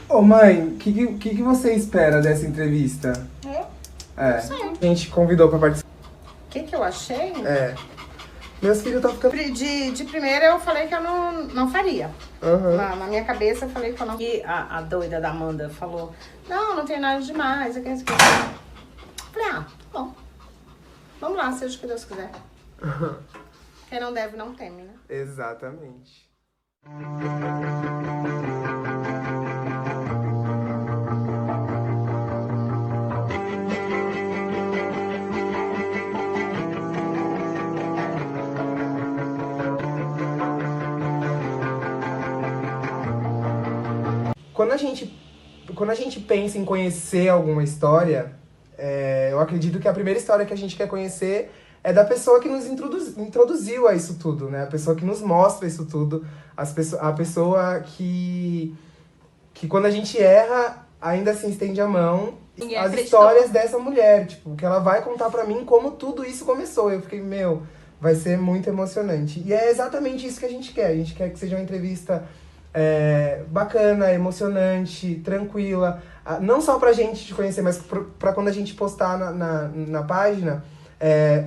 Ô mãe, o que você espera dessa entrevista? Eu? É. Não sei. A gente convidou pra participar. O que eu achei? É. Meus filhos estão ficando. De primeira eu falei que eu não faria. Aham. Na minha cabeça eu falei que eu não. E a doida da Amanda falou: não tem nada demais. Eu falei: tá bom. Vamos lá, seja o que Deus quiser. Quem não deve, não teme, né? Exatamente. Quando a gente pensa em conhecer alguma história, eu acredito que a primeira história que a gente quer conhecer é da pessoa que nos introduziu a isso tudo, né? A pessoa que nos mostra isso tudo, a pessoa que quando a gente erra, ainda assim estende a mão. Ninguém As acreditou. histórias dessa mulher, tipo, que ela vai contar pra mim como tudo isso começou. Eu fiquei, vai ser muito emocionante. E é exatamente isso que a gente quer. A gente quer que seja uma entrevista bacana, emocionante, tranquila. Não só pra gente te conhecer, mas pra quando a gente postar na página,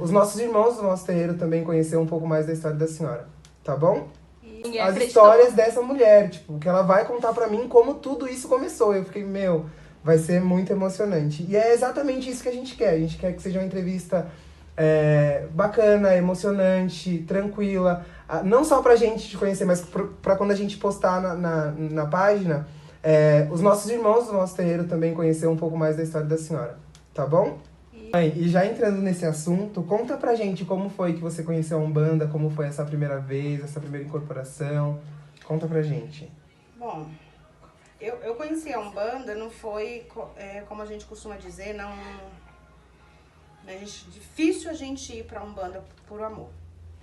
os nossos irmãos do nosso terreiro também conhecer um pouco mais da história da senhora. Tá bom? Ninguém As acreditou. histórias dessa mulher, tipo, que ela vai contar pra mim como tudo isso começou. Eu fiquei, vai ser muito emocionante. E é exatamente isso que a gente quer. A gente quer que seja uma entrevista bacana, emocionante, tranquila. Não só pra gente te conhecer, mas pra quando a gente postar na página, os nossos irmãos do nosso terreiro também conhecer um pouco mais da história da senhora. Tá bom? Mãe, e já entrando nesse assunto, conta pra gente como foi que você conheceu a Umbanda, como foi essa primeira vez, essa primeira incorporação. Conta pra gente. Bom, eu conheci a Umbanda, não foi, como a gente costuma dizer, não. Difícil a gente ir pra Umbanda por amor.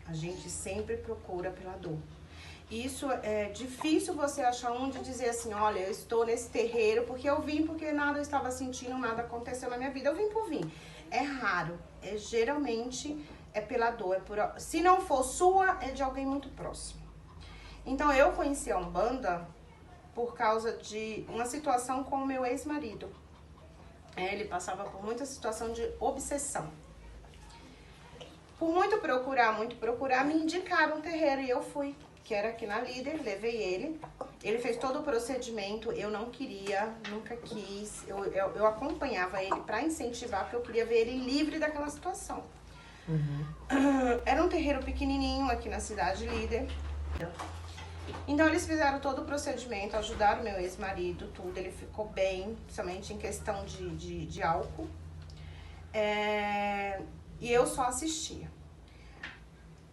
A gente sempre procura pela dor. Isso é difícil você achar um de dizer assim, olha, eu estou nesse terreiro porque eu vim, porque nada eu estava sentindo, nada aconteceu na minha vida, eu vim por vir. É raro, geralmente é pela dor, se não for sua, é de alguém muito próximo. Então eu conheci a Umbanda por causa de uma situação com o meu ex-marido. Ele passava por muita situação de obsessão. Por muito procurar, me indicaram um terreiro e eu fui, que era aqui na Líder, levei ele. Ele fez todo o procedimento, eu não queria, nunca quis. Eu acompanhava ele para incentivar, porque eu queria ver ele livre daquela situação. Uhum. Era um terreiro pequenininho aqui na cidade Líder. Então eles fizeram todo o procedimento, ajudaram meu ex-marido, tudo. Ele ficou bem, principalmente em questão de álcool. E eu só assistia.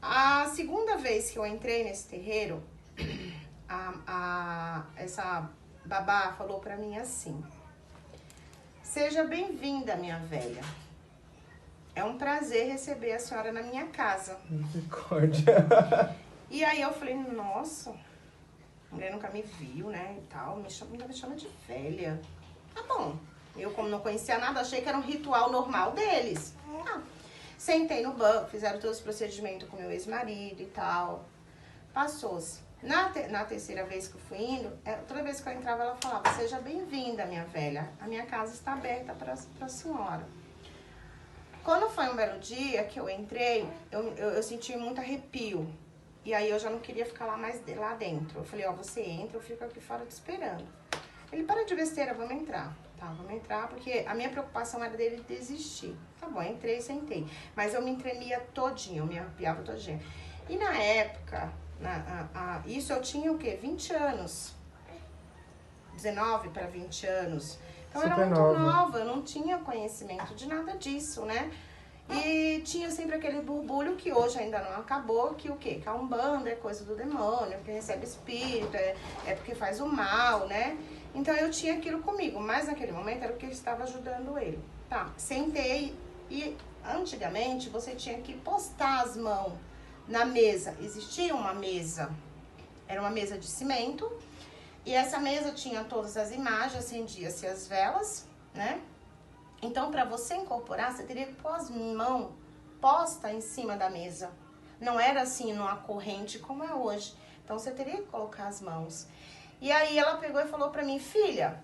A segunda vez que eu entrei nesse terreiro, essa babá falou pra mim assim: seja bem-vinda, minha velha. É um prazer receber a senhora na minha casa. Misericórdia. E aí eu falei, nossa, a mulher nunca me viu, né, e tal, ainda me chama de velha. Tá bom. Eu, como não conhecia nada, achei que era um ritual normal deles. Sentei no banco, fizeram todos os procedimentos com meu ex-marido e tal. Passou-se. Na terceira vez que eu fui indo, toda vez que eu entrava, ela falava, seja bem-vinda, minha velha. A minha casa está aberta para a senhora. Quando foi um belo dia que eu entrei, eu senti muito arrepio. E aí eu já não queria ficar lá dentro. Eu falei, você entra, eu fico aqui fora te esperando. Ele, para de besteira, vamos entrar. Tá, vamos entrar, porque a minha preocupação era dele desistir. Tá bom, entrei, sentei. Mas eu me tremia todinha, eu me arrepiava todinha. E na época, isso eu tinha o quê? 20 anos. 19 para 20 anos. Então eu era muito nova, eu não tinha conhecimento de nada disso, né? E tinha sempre aquele burbulho que hoje ainda não acabou, que o quê? Que a Umbanda é coisa do demônio, que recebe espírito, é porque faz o mal, né? Então eu tinha aquilo comigo, mas naquele momento era o que estava ajudando ele. Tá, sentei e antigamente você tinha que postar as mãos na mesa. Existia uma mesa, era uma mesa de cimento, e essa mesa tinha todas as imagens, acendia-se as velas, né? Então, para você incorporar, você teria que pôr as mãos postas em cima da mesa. Não era assim numa corrente como é hoje. Então, você teria que colocar as mãos. E aí ela pegou e falou pra mim, filha,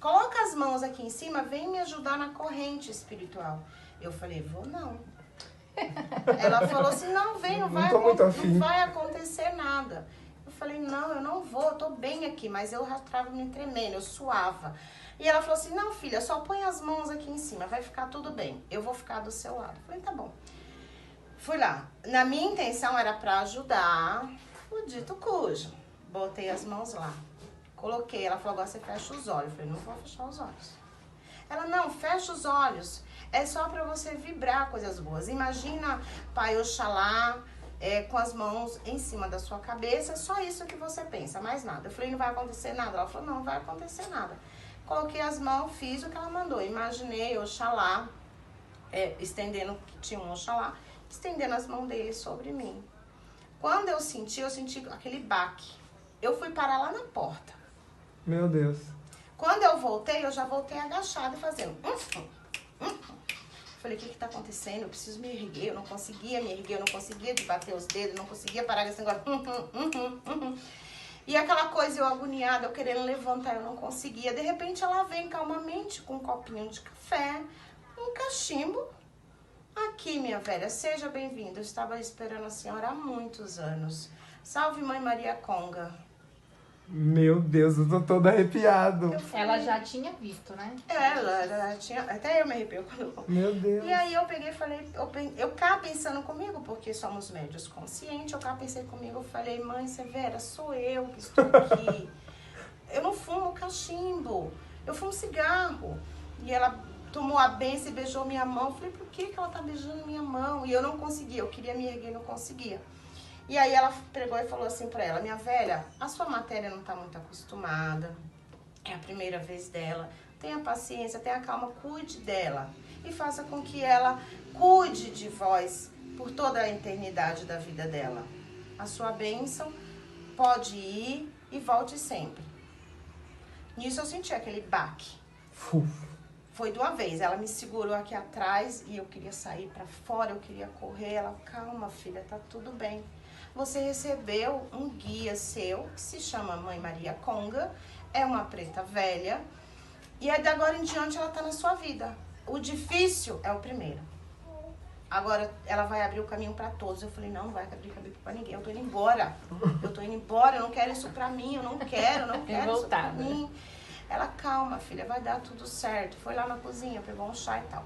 coloca as mãos aqui em cima, vem me ajudar na corrente espiritual. Eu falei, vou não. Ela falou assim, não, vem, não vai acontecer nada. Eu falei, não, eu não vou, eu tô bem aqui, mas eu já tava me tremendo, eu suava. E ela falou assim, não, filha, só põe as mãos aqui em cima, vai ficar tudo bem, eu vou ficar do seu lado. Eu falei, tá bom. Fui lá. Na minha intenção era pra ajudar o dito cujo. Botei as mãos lá. Coloquei, ela falou, agora você fecha os olhos. Eu falei, não vou fechar os olhos. Ela, não, fecha os olhos. É só pra você vibrar coisas boas. Imagina Pai Oxalá com as mãos em cima da sua cabeça. É só isso que você pensa, mais nada. Eu falei, não vai acontecer nada. Ela falou, não vai acontecer nada. Coloquei as mãos, fiz o que ela mandou. Imaginei Oxalá, estendendo, tinha um Oxalá, estendendo as mãos dele sobre mim. Quando eu senti aquele baque. Eu fui parar lá na porta. Meu Deus. Quando eu voltei, eu já voltei agachada e fazendo. Falei, o que tá acontecendo? Eu preciso me erguer. Eu não conseguia me erguer, eu não conseguia bater os dedos, não conseguia parar com esse negócio. E aquela coisa, eu agoniada, eu querendo levantar, eu não conseguia. De repente ela vem calmamente com um copinho de café, um cachimbo. Aqui, minha velha, seja bem-vinda. Eu estava esperando a senhora há muitos anos. Salve, Mãe Maria Conga. Meu Deus, eu tô todo arrepiado. Ela já tinha visto, né? Ela já tinha... Até eu me arrepio quando... Meu Deus. E aí eu peguei e falei... Eu cá pensando comigo, porque somos médios conscientes, eu cá pensei comigo, eu falei, mãe Severa, sou eu que estou aqui. Eu não fumo cachimbo, eu fumo cigarro. E ela tomou a benção e beijou minha mão. Eu falei, por que ela tá beijando minha mão? E eu não conseguia, eu queria me erguer e não conseguia. E aí ela pegou e falou assim pra ela, minha velha, a sua matéria não tá muito acostumada, é a primeira vez dela, tenha paciência, tenha calma, cuide dela e faça com que ela cuide de vós por toda a eternidade da vida dela. A sua bênção pode ir e volte sempre. Nisso eu senti aquele baque. Foi de uma vez, ela me segurou aqui atrás e eu queria sair pra fora, eu queria correr. Ela, calma filha, tá tudo bem. Você recebeu um guia seu, que se chama Mãe Maria Conga, é uma preta velha, e aí de agora em diante ela tá na sua vida. O difícil é o primeiro. Agora ela vai abrir o caminho pra todos. Eu falei, não vai abrir caminho pra ninguém, eu tô indo embora. Eu não quero isso pra mim, eu não quero isso pra mim. Ela, calma filha, vai dar tudo certo. Foi lá na cozinha, pegou um chá e tal.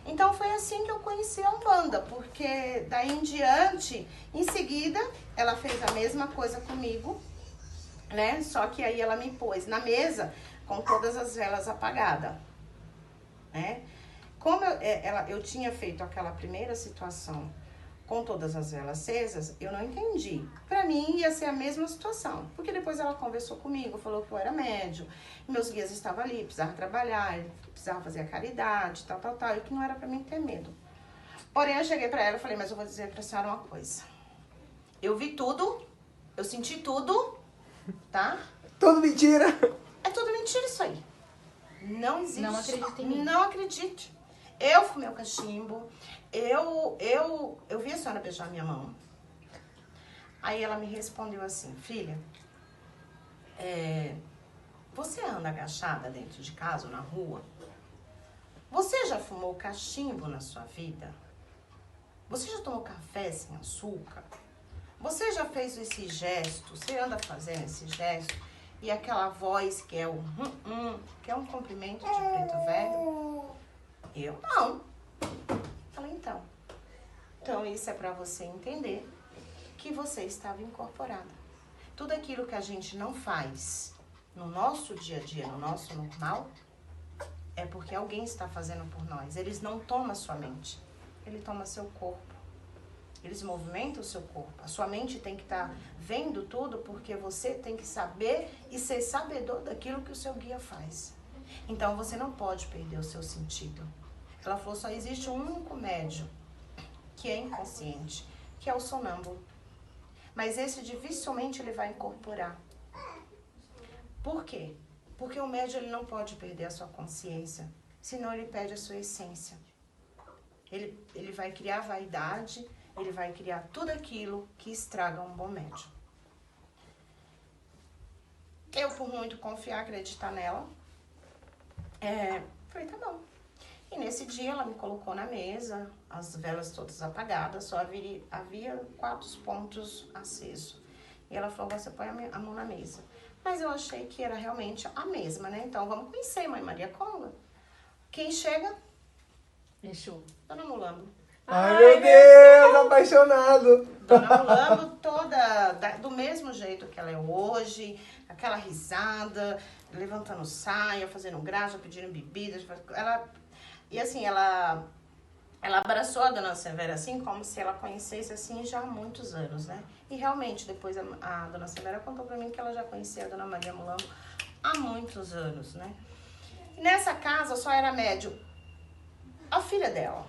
Então foi assim que eu conheci a Umbanda, porque daí em diante, em seguida, ela fez a mesma coisa comigo, né? Só que aí ela me pôs na mesa com todas as velas apagadas, né? Como eu tinha feito aquela primeira situação com todas as velas acesas, eu não entendi. Pra mim ia ser a mesma situação, porque depois ela conversou comigo, falou que eu era médium, meus guias estavam ali, precisava trabalhar, precisava fazer a caridade, tal, e que não era pra mim ter medo. Porém, eu cheguei pra ela e falei, mas eu vou dizer pra senhora uma coisa. Eu vi tudo, eu senti tudo, tá? Tudo mentira. É tudo mentira isso aí. Não existe. Não acredite em mim. Não acredite. Eu fumei o cachimbo, eu vi a senhora beijar minha mão. Aí ela me respondeu assim, filha, você anda agachada dentro de casa ou na rua? Você já fumou cachimbo na sua vida? Você já tomou café sem açúcar? Você já fez esse gesto? Você anda fazendo esse gesto? E aquela voz que é que é um cumprimento de preto velho? Eu não. Falei, então isso é pra você entender que você estava incorporada. Tudo aquilo que a gente não faz no nosso dia a dia, no nosso normal, é porque alguém está fazendo por nós. Eles não tomam a sua mente, ele toma seu corpo. Eles movimentam o seu corpo. A sua mente tem que estar vendo tudo porque você tem que saber e ser sabedor daquilo que o seu guia faz. Então você não pode perder o seu sentido. Ela falou, só existe um único médium que é inconsciente, que é o sonâmbulo. Mas esse dificilmente ele vai incorporar. Por quê? Porque o médium ele não pode perder a sua consciência, senão ele perde a sua essência. Ele vai criar vaidade, ele vai criar tudo aquilo que estraga um bom médium. Eu, por muito confiar, acreditar nela, falei, tá bom. E nesse dia ela me colocou na mesa, as velas todas apagadas, só havia 4 pontos acesos. E ela falou, você põe a mão na mesa. Mas eu achei que era realmente a mesma, né? Então vamos conhecer Mãe Maria Conga. Quem chega? Exu. Dona Mulambo. Ai, meu Deus, apaixonado. Dona Mulambo toda do mesmo jeito que ela é hoje, aquela risada, levantando saia, fazendo graça, pedindo bebidas. E assim, ela abraçou a Dona Severa assim, como se ela conhecesse assim já há muitos anos, né? E realmente, depois a Dona Severa contou pra mim que ela já conhecia a Dona Maria Mulambo há muitos anos, né? E nessa casa só era médium a filha dela.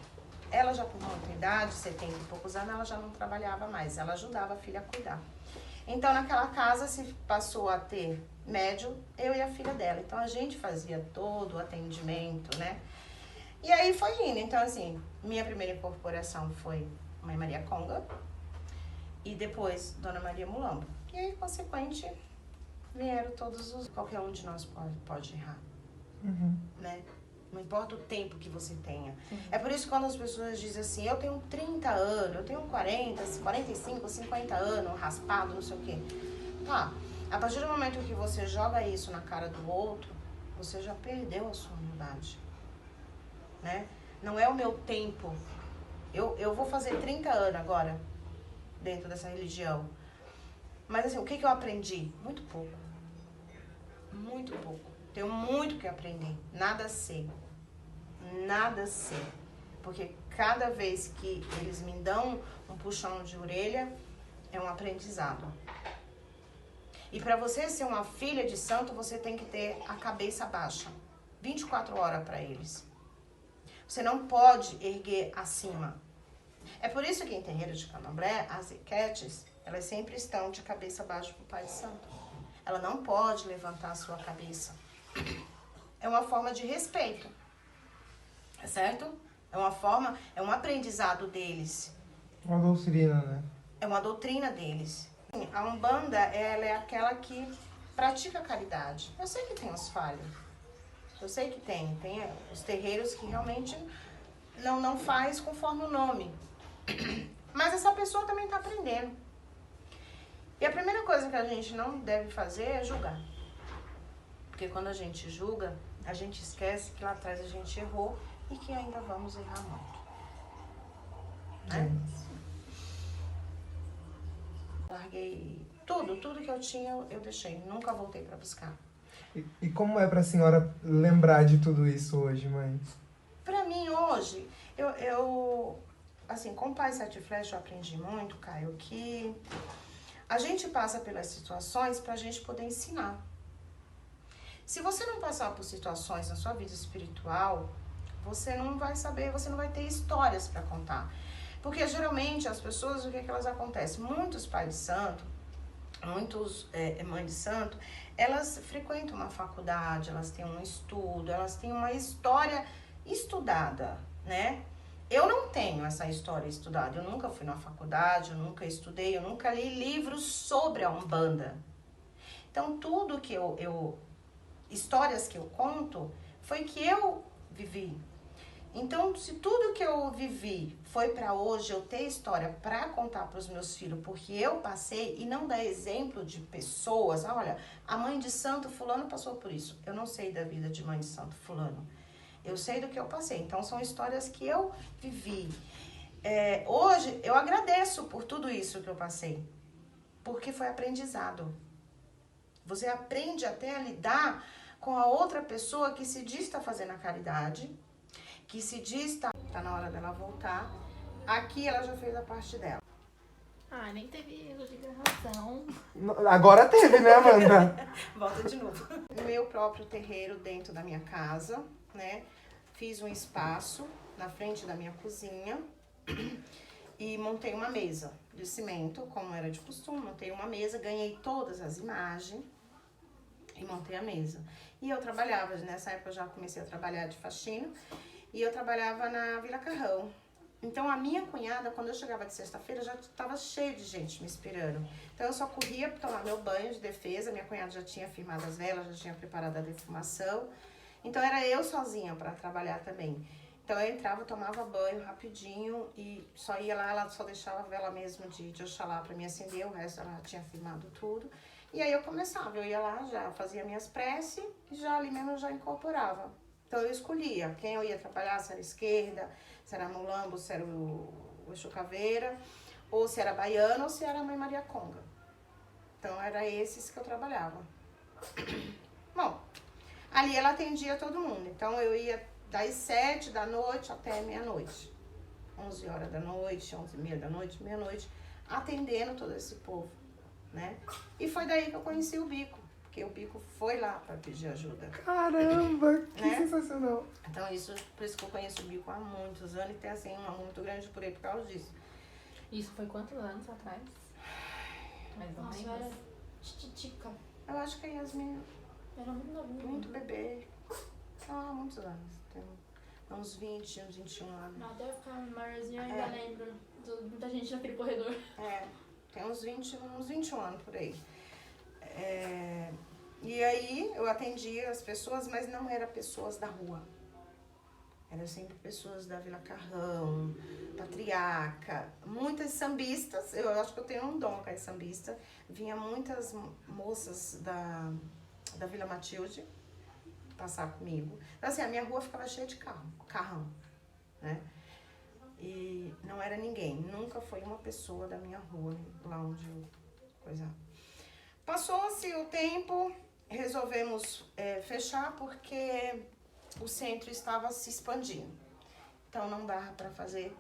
Ela já com muita idade, 70 e poucos anos, ela já não trabalhava mais. Ela ajudava a filha a cuidar. Então, naquela casa se passou a ter médium, eu e a filha dela. Então, a gente fazia todo o atendimento, né? E aí foi indo. Então, assim, minha primeira incorporação foi Mãe Maria Conga e depois Dona Maria Mulambo. E aí, consequente, vieram todos os... Qualquer um de nós pode errar, né? Não importa o tempo que você tenha. É por isso que quando as pessoas dizem assim, eu tenho 30 anos, eu tenho 40, 45, 50 anos, raspado, não sei o quê. Tá, a partir do momento que você joga isso na cara do outro, você já perdeu a sua humildade, né? Não é o meu tempo. Eu vou fazer 30 anos agora, dentro dessa religião. Mas assim, o que eu aprendi? Muito pouco. Muito pouco. Tenho muito que aprender. Nada sei. Nada sei. Porque cada vez que eles me dão um puxão de orelha, é um aprendizado. E para você ser uma filha de santo, você tem que ter a cabeça baixa. 24 horas para eles. Você não pode erguer acima. É por isso que em terreiro de candomblé, as equetes, elas sempre estão de cabeça baixa para o Pai de Santo. Ela não pode levantar a sua cabeça. É uma forma de respeito, certo? É um aprendizado deles. Uma doutrina, né? É uma doutrina deles. A Umbanda, ela é aquela que pratica a caridade. Eu sei que tem os falhos. Eu sei que tem os terreiros que realmente não faz conforme o nome. Mas essa pessoa também está aprendendo. E a primeira coisa que a gente não deve fazer é julgar. Porque quando a gente julga, a gente esquece que lá atrás a gente errou e que ainda vamos errar muito. Né? Larguei tudo que eu tinha, eu deixei. Nunca voltei para buscar. E como é pra senhora lembrar de tudo isso hoje, mãe? Pra mim, hoje, eu assim, com o Pai Sete Flechas eu aprendi muito, Caio, que a gente passa pelas situações pra gente poder ensinar. Se você não passar por situações na sua vida espiritual, você não vai saber, você não vai ter histórias pra contar. Porque geralmente as pessoas, o que elas acontecem? Muitos pais de santo, muitos mães de santo, elas frequentam uma faculdade, elas têm um estudo, elas têm uma história estudada, né? Eu não tenho essa história estudada, eu nunca fui na faculdade, eu nunca estudei, eu nunca li livros sobre a Umbanda. Então, tudo que histórias que eu conto, foi que eu vivi. Então, se tudo que eu vivi foi para hoje eu ter história para contar para os meus filhos, porque eu passei e não dar exemplo de pessoas, olha, a mãe de santo fulano passou por isso. Eu não sei da vida de mãe de santo fulano. Eu sei do que eu passei. Então, são histórias que eu vivi. Hoje, eu agradeço por tudo isso que eu passei. Porque foi aprendizado. Você aprende até a lidar com a outra pessoa que se diz estar fazendo a caridade, que se diz estar... Tá na hora dela voltar. Aqui ela já fez a parte dela. Ah, nem teve erro de gravação. Agora teve, né, Amanda? Volta de novo. No meu próprio terreiro dentro da minha casa, né? Fiz um espaço na frente da minha cozinha e montei uma mesa de cimento, como era de costume. Montei uma mesa, ganhei todas as imagens e montei a mesa. E eu trabalhava, nessa época eu já comecei a trabalhar de faxina, e eu trabalhava na Vila Carrão, Então, a minha cunhada, quando eu chegava de sexta-feira, já estava cheio de gente me esperando. Então, eu só corria para tomar meu banho de defesa. Minha cunhada já tinha firmado as velas, já tinha preparado a defumação. Então, era eu sozinha para trabalhar também. Então, eu entrava, tomava banho rapidinho e só ia lá, ela só deixava a vela mesmo de Oxalá para me acender. O resto, ela tinha firmado tudo. E aí, eu começava. Eu ia lá, já fazia minhas preces e já ali mesmo eu já incorporava. Então, eu escolhia quem eu ia trabalhar, se era esquerda, se era Mulambo, se era o Exu Caveira, ou se era Baiana, ou se era a Mãe Maria Conga. Então, era esses que eu trabalhava. Bom, ali ela atendia todo mundo. Então, eu ia das 7 da noite até meia-noite. 11 horas da noite, 11h30 da noite, meia-noite, atendendo todo esse povo, né? E foi daí que eu conheci o Bico. Porque o Bico foi lá para pedir ajuda. Caramba, que né? sensacional. Então, por isso que eu conheço o Bico há muitos anos e tem, assim, um amor muito grande por ele por causa disso. Isso foi quantos anos atrás? Mais ou Nossa, eu menos. era titica. Eu acho que a Yasmin, Era muito novinha. muito bebê, há muitos anos. Tem uns 20, uns 21 anos. Não, até eu ficar maiorzinha, eu ainda É. lembro de muita gente naquele corredor. É, tem uns 21 anos por aí. E aí eu atendia as pessoas, mas não eram pessoas da rua. Eram sempre pessoas da Vila Carrão, Patriarca, muitas sambistas. Eu acho que eu tenho um dom com as sambistas. Vinha muitas moças da Vila Matilde passar comigo. Então, assim, a minha rua ficava cheia de carrão, né? E não era ninguém, nunca foi uma pessoa da minha rua, lá onde eu coisava. Passou-se o tempo, resolvemos fechar porque o centro estava se expandindo. Então não dava para fazer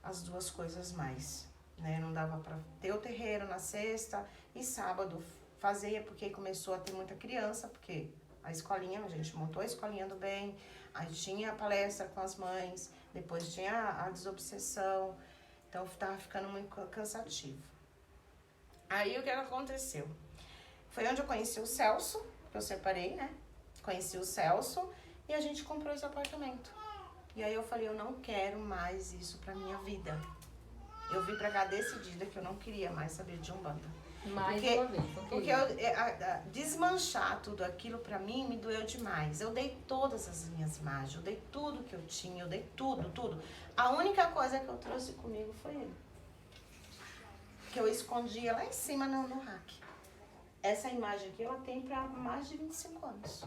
as duas coisas mais, né? Não dava para ter o terreiro na sexta e sábado fazia, porque começou a ter muita criança, porque a escolinha, a gente montou a escolinha do bem, aí tinha a palestra com as mães, depois tinha a desobsessão, então estava ficando muito cansativo. Aí o que aconteceu? Foi onde eu conheci o Celso, que eu separei, né? Conheci o Celso e a gente comprou esse apartamento. E aí eu falei, eu não quero mais isso pra minha vida. Eu vim pra cá decidida que eu não queria mais saber de Umbanda. Mais Porque- uma vez. Não Porque desmanchar tudo aquilo pra mim me doeu demais. Eu dei todas as minhas imagens, eu dei tudo que eu tinha, eu dei tudo. A única coisa que eu trouxe comigo foi ele. Que eu escondia lá em cima no rack. Essa imagem aqui, ela tem pra mais de 25 anos.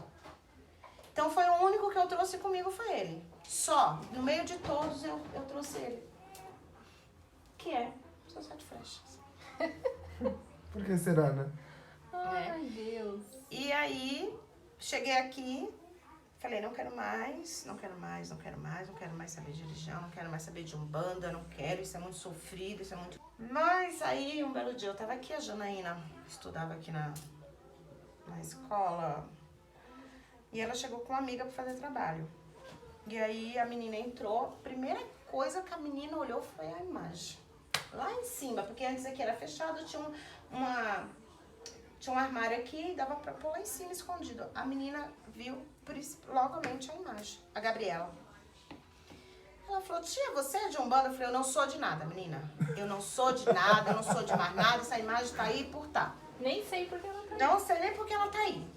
Então foi o único que eu trouxe comigo, foi ele. Só, no meio de todos, eu trouxe ele. Que é o Seu Sete Flechas. Por que será, né? Ai, Deus. E aí, cheguei aqui, falei, não quero mais saber de religião, não quero mais saber de Umbanda, não quero, isso é muito sofrido, isso é muito... Mas aí, um belo dia, eu tava aqui, a Janaína estudava aqui na escola, e ela chegou com uma amiga pra fazer trabalho. E aí, a menina entrou, primeira coisa que a menina olhou foi a imagem. Lá em cima, porque antes aqui era fechado, tinha um armário aqui e dava pra pôr lá em cima escondido. A menina viu logamente a imagem, a Gabriela. Ela falou, tia, você é de Umbanda? Eu falei, eu não sou de nada, menina. Eu não sou de nada, eu não sou de mais nada, essa imagem tá aí por tá. Nem sei porque ela tá aí. Não sei nem porque ela tá aí.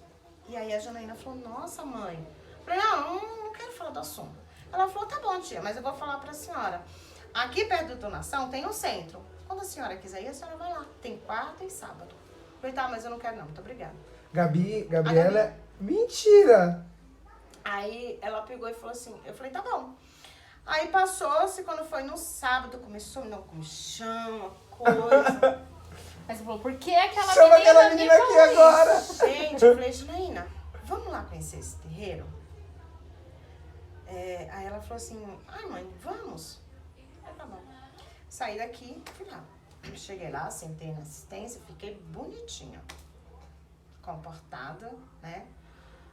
E aí a Janaína falou, nossa, mãe. Eu falei, não quero falar do assunto. Ela falou, tá bom, tia, mas eu vou falar pra senhora. Aqui perto do Donação tem um centro. Quando a senhora quiser ir, a senhora vai lá. Tem quarta e sábado. Eu falei, tá, mas eu não quero não, muito obrigada. Gabriela. Mentira! Aí ela pegou e falou assim, eu falei, tá bom. Aí passou-se, quando foi no sábado, começou a me dar um comichão, uma coisa. Aí você falou, por que aquela Chama menina aquela me menina aqui falou isso? agora! Gente, eu falei, Janaína, vamos lá conhecer esse terreiro? Aí ela falou assim, ai mãe, vamos? Aí tá bom. Saí daqui, fui lá. Cheguei lá, sentei na assistência, fiquei bonitinha. Comportada, né?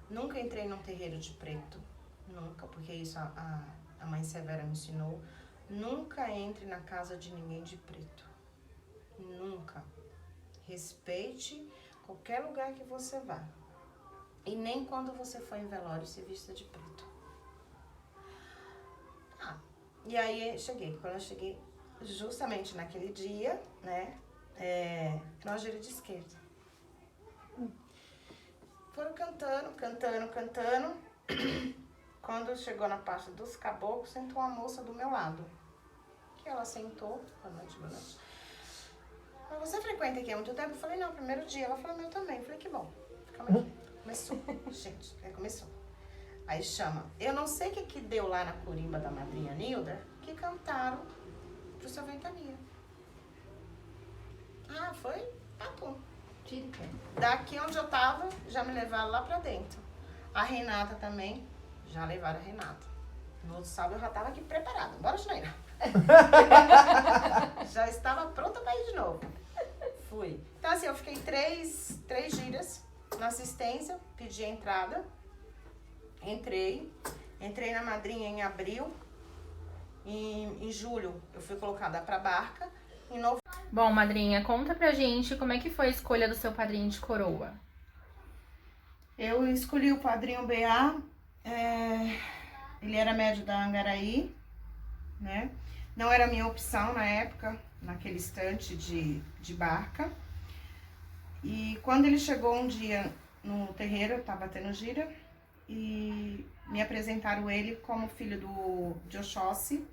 Nunca entrei num terreiro de preto. Nunca, porque isso a mãe Severa me ensinou. Nunca entre na casa de ninguém de preto. Nunca. Respeite qualquer lugar que você vá. E nem quando você for em velório se vista de preto. E aí, quando eu cheguei, justamente naquele dia, né, era uma gira de esquerda. Foram cantando. Quando chegou na parte dos caboclos, sentou uma moça do meu lado. Que ela sentou, boa noite. Mas você frequenta aqui há muito tempo? Eu falei, não, primeiro dia. Ela falou, meu também. Eu falei, que bom. Calma aqui. Começou. Gente, começou. Aí chama. Eu não sei o que deu lá na corimba da madrinha Nilda, que cantaram pro seu Ventania. Ah, foi? Papum. Daqui onde eu tava, já me levaram lá pra dentro. A Renata também, já levaram a Renata. No outro sábado eu já tava aqui preparada. Bora, Janaína. Já estava pronta pra ir de novo. Fui. Então assim, eu fiquei três giras na assistência, pedi a entrada. Entrei na madrinha em abril. Em julho eu fui colocada pra barca. Em novembro. Bom, madrinha, conta pra gente como é que foi a escolha do seu padrinho de coroa. Eu escolhi o padrinho BA, ele era médio da Angaraí, né? Não era minha opção na época, naquele instante de barca. E quando ele chegou um dia no terreiro, eu tava tendo gira, e me apresentaram ele como filho de Oxóssi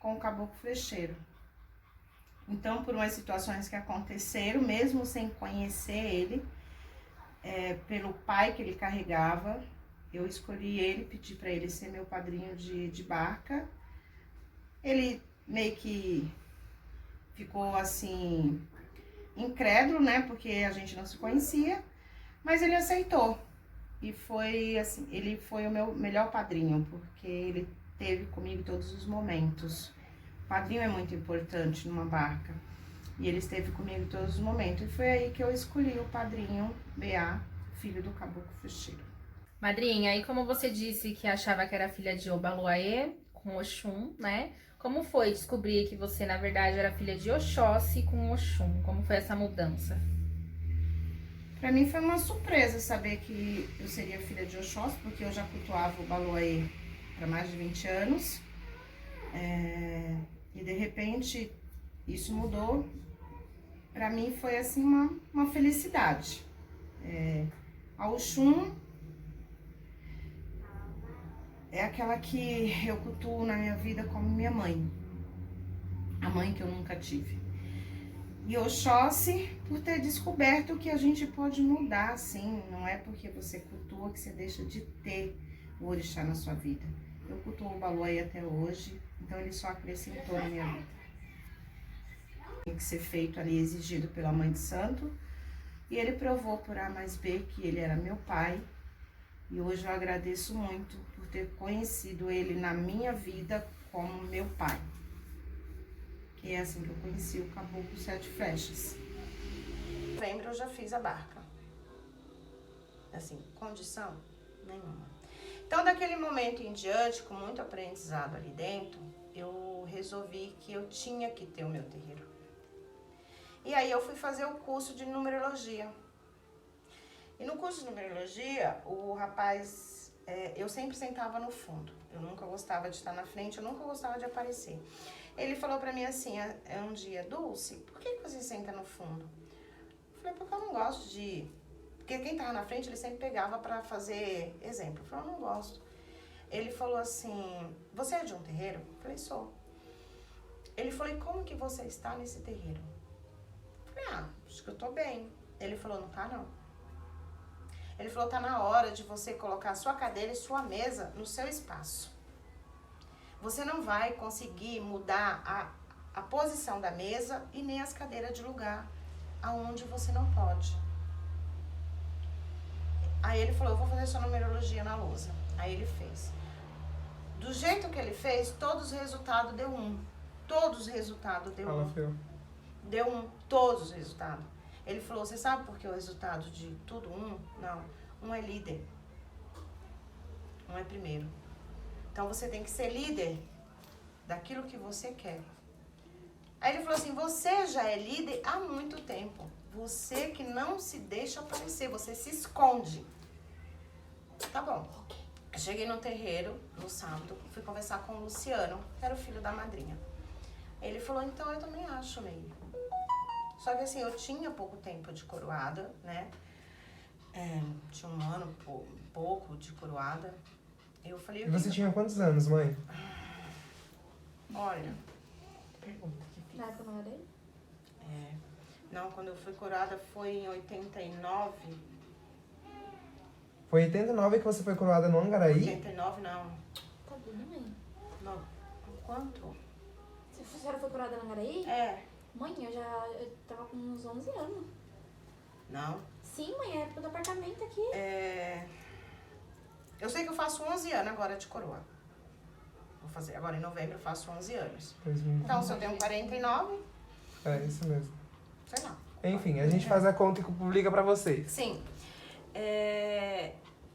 com o caboclo flecheiro. Então, por umas situações que aconteceram, mesmo sem conhecer ele, pelo pai que ele carregava, eu escolhi ele, pedi para ele ser meu padrinho de barca. Ele meio que ficou assim, incrédulo, né, porque a gente não se conhecia, mas ele aceitou. E foi assim, ele foi o meu melhor padrinho, porque ele teve comigo todos os momentos. O padrinho é muito importante numa barca. E ele esteve comigo todos os momentos. E foi aí que eu escolhi o padrinho BA, filho do caboclo flecheiro. Madrinha, e como você disse que achava que era filha de Obaluaê com Oxum, né? Como foi descobrir que você, na verdade, era filha de Oxóssi com Oxum? Como foi essa mudança? Pra mim foi uma surpresa saber que eu seria filha de Oxóssi, porque eu já cultuava o Baluaê há mais de 20 anos. E de repente isso mudou. Pra mim foi assim uma felicidade. A Oxum é aquela que eu cultuo na minha vida como minha mãe. A mãe que eu nunca tive. E Oxóssi, por ter descoberto que a gente pode mudar, assim. Não é porque você cultua que você deixa de ter o orixá na sua vida. Eu cultuo o Baluaê até hoje, então ele só acrescentou na minha vida. Tem que ser feito ali, exigido pela Mãe de Santo. E ele provou por A mais B que ele era meu pai. E hoje eu agradeço muito por ter conhecido ele na minha vida como meu pai. E é assim que eu conheci o Caboclo Sete Flechas. Em novembro eu já fiz a barca. Assim, condição nenhuma. Então, daquele momento em diante, com muito aprendizado ali dentro, eu resolvi que eu tinha que ter o meu terreiro. E aí eu fui fazer o curso de numerologia. E no curso de numerologia, o rapaz, eu sempre sentava no fundo. Eu nunca gostava de estar na frente, eu nunca gostava de aparecer. Ele falou pra mim assim, um dia, Dulce, por que você senta no fundo? Eu falei, porque eu não gosto de... Porque quem tava na frente, ele sempre pegava pra fazer exemplo. Eu falei, eu não gosto. Ele falou assim, você é de um terreiro? Eu falei, sou. Ele falou, e como que você está nesse terreiro? Eu falei, acho que eu tô bem. Ele falou, não tá não. Ele falou, tá na hora de você colocar a sua cadeira e sua mesa no seu espaço. Você não vai conseguir mudar a posição da mesa e nem as cadeiras de lugar aonde você não pode. Aí ele falou, eu vou fazer sua numerologia na lousa. Aí ele fez. Do jeito que ele fez, todos os resultados deu 1. Todos os resultados deu 1. Deu 1, todos os resultados. Ele falou, você sabe por que o resultado de tudo 1? Não, 1 é líder. 1 é primeiro. Então, você tem que ser líder daquilo que você quer. Aí ele falou assim, você já é líder há muito tempo. Você que não se deixa aparecer, você se esconde. Tá bom. Cheguei no terreiro, no sábado, fui conversar com o Luciano, que era o filho da madrinha. Ele falou, então eu também acho, Meire. Só que assim, eu tinha pouco tempo de coroada, né? Tinha um ano, pouco de coroada. Eu falei... E você tinha quantos anos, mãe? Olha... Na época não era dele? Não, quando eu fui coroada foi em 89. Foi em 89 que você foi coroada no Angaraí? 89 não. Tá doido, mãe. Não. Quanto? Se a senhora foi curada na Angaraí? Mãe, eu tava com uns 11 anos. Não. Sim, mãe, é época do apartamento aqui. Eu sei que eu faço 11 anos agora de coroa. Vou fazer, agora em novembro eu faço 11 anos. 2000. Então, se eu tenho 49, É, isso mesmo. sei lá. Enfim, a gente faz a conta e publica pra vocês. Sim.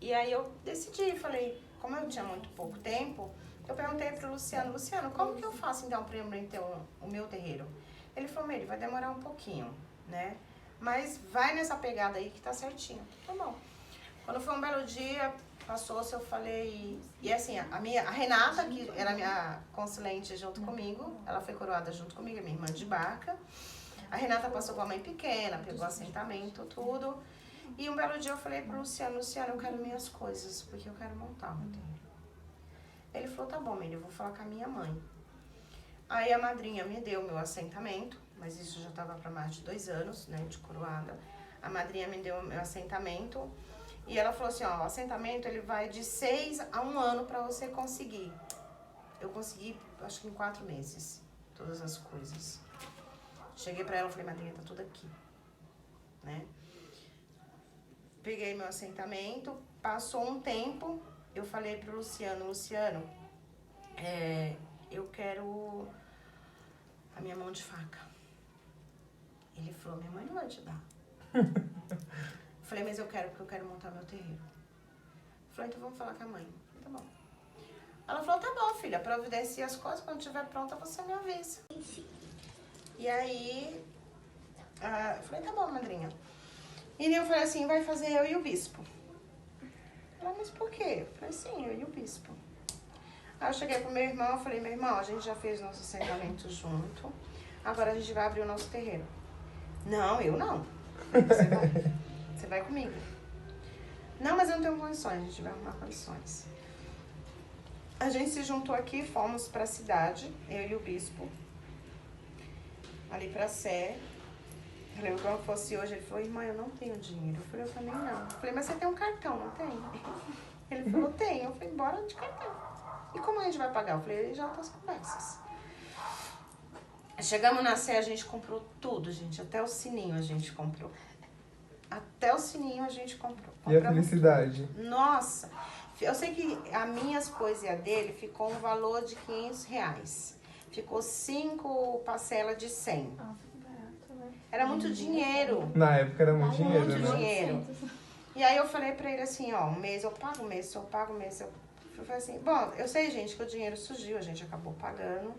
E aí eu decidi, falei, como eu tinha muito pouco tempo, eu perguntei pro Luciano, como que eu faço então pra eu ter o meu terreiro? Ele falou, Meire, vai demorar um pouquinho, né? Mas vai nessa pegada aí que tá certinho. Tá bom. Quando foi um belo dia, passou-se, eu falei... E assim, a Renata, que era minha consulente junto comigo, ela foi coroada junto comigo, minha irmã de barca. A Renata passou com a mãe pequena, pegou assentamento, tudo. E um belo dia eu falei pro Luciano, eu quero minhas coisas, porque eu quero montar o meu terreiro. Ele falou, tá bom, Meire, eu vou falar com a minha mãe. Aí a madrinha me deu meu assentamento, mas isso já estava para mais de 2 anos, né, de coroada. A madrinha me deu meu assentamento e ela falou assim, ó, o assentamento ele vai de 6 a 1 ano para você conseguir. Eu consegui, acho que em 4 meses, todas as coisas. Cheguei para ela e falei, madrinha, tá tudo aqui, né? Peguei meu assentamento, passou um tempo, eu falei pro Luciano, eu quero a minha mão de faca. Ele falou, minha mãe não vai te dar. Falei, mas eu quero, porque eu quero montar meu terreiro. Falei, então vamos falar com a mãe. Falei, tá bom. Ela falou, tá bom, filha, providencia as coisas, quando estiver pronta você me avisa. E aí, eu falei, tá bom, madrinha. E eu falei assim, vai fazer eu e o bispo. Ela, mas por quê? Eu falei, sim, eu e o bispo. Aí eu cheguei pro meu irmão, falei, meu irmão, a gente já fez nosso assentamento junto, agora a gente vai abrir o nosso terreiro. Não, eu não. Você vai comigo. Não, mas eu não tenho condições, a gente vai arrumar condições. A gente se juntou aqui, fomos pra cidade, eu e o bispo, ali pra Sé. Falei, quando fosse hoje, ele falou, irmã, eu não tenho dinheiro. Eu falei, eu também não. Eu falei, mas você tem um cartão, não tem? Ele falou, tem. Eu falei, bora de cartão. E como a gente vai pagar? Eu falei, já tá as conversas. Chegamos na Sé, a gente comprou tudo, gente. Até o sininho a gente comprou. Até o sininho a gente comprou. E a felicidade? Nossa! Eu sei que as minhas coisas e a dele ficou um valor de R$500. Ficou 5 parcelas de 100. Era muito dinheiro. Na época era muito dinheiro, Muito né? dinheiro. E aí eu falei pra ele assim, ó, um mês eu pago, um mês eu pago, um mês eu... Eu falei assim, bom, eu sei, gente, que o dinheiro surgiu, a gente acabou pagando.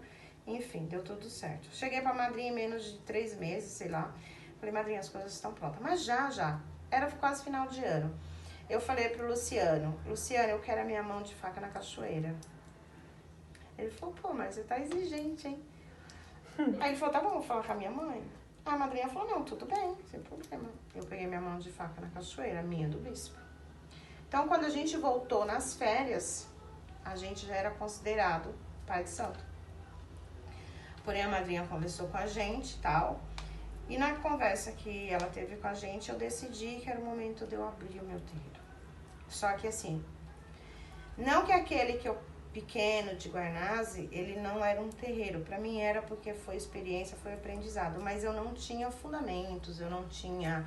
Enfim, deu tudo certo. Cheguei pra madrinha em menos de 3 meses, sei lá. Falei, madrinha, as coisas estão prontas. Mas já. Era quase final de ano. Eu falei pro Luciano, eu quero a minha mão de faca na cachoeira. Ele falou, pô, mas você tá exigente, hein? Aí ele falou, tá bom, vou falar com a minha mãe. A madrinha falou, não, tudo bem, sem problema. Eu peguei minha mão de faca na cachoeira, minha do bispo. Então, quando a gente voltou nas férias, a gente já era considerado pai de santo. Porém, a madrinha conversou com a gente e tal. E na conversa que ela teve com a gente, eu decidi que era o momento de eu abrir o meu terreiro. Só que assim, não que aquele que eu pequeno de Guarnazzi, ele não era um terreiro. Para mim era porque foi experiência, foi aprendizado. Mas eu não tinha fundamentos, eu não tinha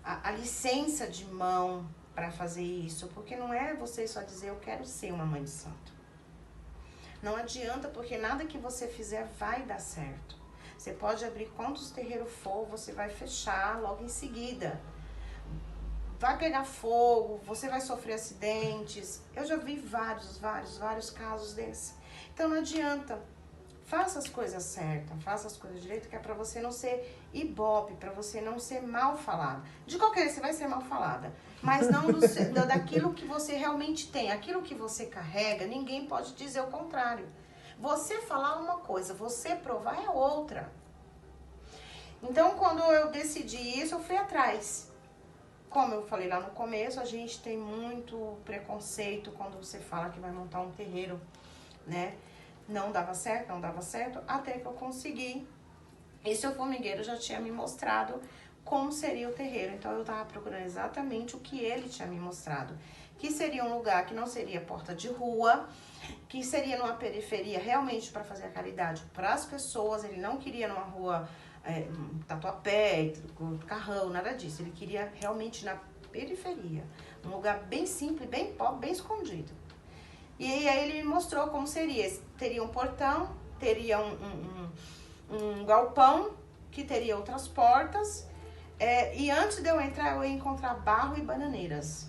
a licença de mão para fazer isso. Porque não é você só dizer, eu quero ser uma mãe de santo. Não adianta, porque nada que você fizer vai dar certo. Você pode abrir quantos terreiros for, você vai fechar logo em seguida. Vai pegar fogo, você vai sofrer acidentes. Eu já vi vários casos desse. Então não adianta faça as coisas certas, faça as coisas direito, que é pra você não ser ibope, pra você não ser mal falada. De qualquer jeito, você vai ser mal falada. Mas não daquilo que você realmente tem. Aquilo que você carrega, ninguém pode dizer o contrário. Você falar uma coisa, você provar é outra. Então, quando eu decidi isso, eu fui atrás. Como eu falei lá no começo, a gente tem muito preconceito quando você fala que vai montar um terreiro, né? Não dava certo, até que eu consegui. E seu formigueiro já tinha me mostrado como seria o terreiro. Então, eu tava procurando exatamente o que ele tinha me mostrado. Que seria um lugar que não seria porta de rua, que seria numa periferia realmente para fazer a caridade para as pessoas. Ele não queria numa rua Tatuapé, Carrão, nada disso. Ele queria realmente na periferia. Um lugar bem simples, bem pobre, bem escondido. E aí ele me mostrou como seria. Teria um portão, teria um galpão, que teria outras portas. E antes de eu entrar, eu ia encontrar barro e bananeiras.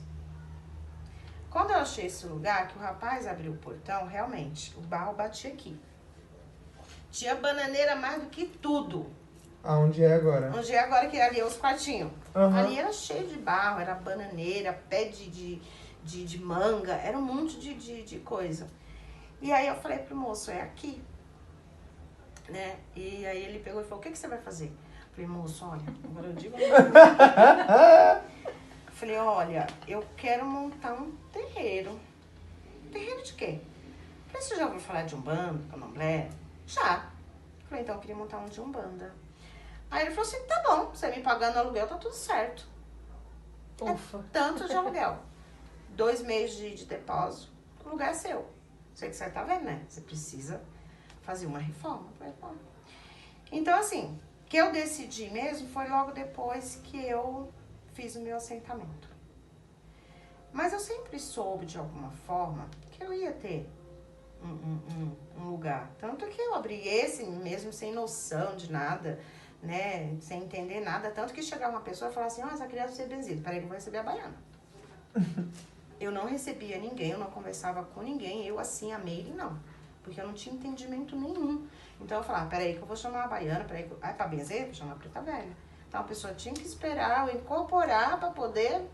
Quando eu achei esse lugar, que o rapaz abriu o portão, realmente, o barro batia aqui. Tinha bananeira mais do que tudo. Aonde é agora? Onde é agora, que ali é os quartinhos. Uhum. Ali era cheio de barro, era bananeira, pé de manga, era um monte de coisa. E aí eu falei pro moço, é aqui? Né? E aí ele pegou e falou, o que você vai fazer? Eu falei, moço, olha, agora eu digo... Falei, olha, eu quero montar um terreiro. Terreiro de quê? Falei, você já ouviu falar de Umbanda, Candomblé? Já. Falei, então eu queria montar um de Umbanda. Aí ele falou assim, tá bom, você me pagando aluguel, tá tudo certo. Ufa. Tanto de aluguel. 2 meses de depósito, o lugar é seu. Sei que você tá vendo, né? Você precisa fazer uma reforma. Falei, bom. Então, assim, que eu decidi mesmo foi logo depois que eu fiz o meu assentamento. Mas eu sempre soube, de alguma forma, que eu ia ter um lugar. Tanto que eu abri esse mesmo sem noção de nada, né? Sem entender nada. Tanto que chegava uma pessoa e falava assim, essa criança vai ser benzida. Peraí que eu vou receber a baiana. Eu não recebia ninguém, eu não conversava com ninguém. Eu, assim, amei ele, não. Porque eu não tinha entendimento nenhum. Então eu falava, peraí que eu vou chamar a baiana. Peraí que pra benzer, vou chamar a preta velha. Então a pessoa tinha que esperar eu incorporar para poder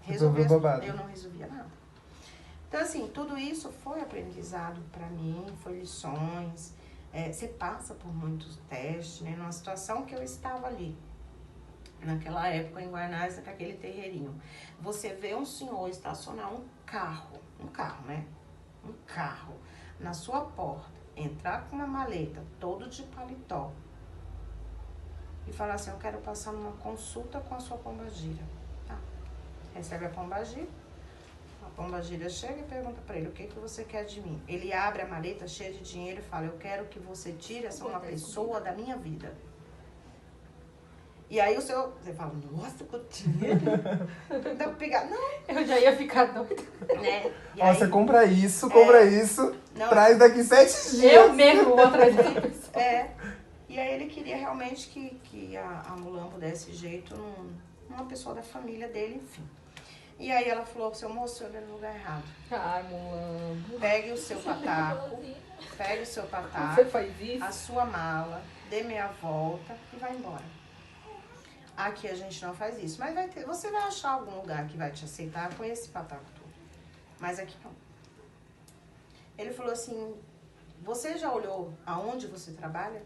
resolver. Eu não resolvia nada. Então, assim, tudo isso foi aprendizado para mim, foi lições. Você passa por muitos testes, né? Numa situação que eu estava ali, naquela época em Guarnazes, naquele terreirinho. Você vê um senhor estacionar um carro, né? Um carro na sua porta, entrar com uma maleta, todo de paletó, e falar assim, eu quero passar numa consulta com a sua pombagira. Tá. Recebe a pombagira chega e pergunta pra ele, o que você quer de mim? Ele abre a maleta cheia de dinheiro e fala, eu quero que você tire essa uma pessoa da minha vida. E aí você fala, nossa, que dinheiro. Dá pra pegar. Não. Eu já ia ficar doida. Né? Ó, você compra isso, não, traz daqui 7 dias. Eu mesmo vou atrás dessa pessoa. E aí ele queria realmente que a Mulan pudesse jeito numa pessoa da família dele, enfim. E aí ela falou, seu moço, eu olhei no lugar errado. Ai, Mulan. Pegue o seu pataco, Você faz isso? a sua mala, dê meia volta e vai embora. Aqui a gente não faz isso, mas você vai achar algum lugar que vai te aceitar com esse pataco todo. Mas aqui não. Ele falou assim, você já olhou aonde você trabalha?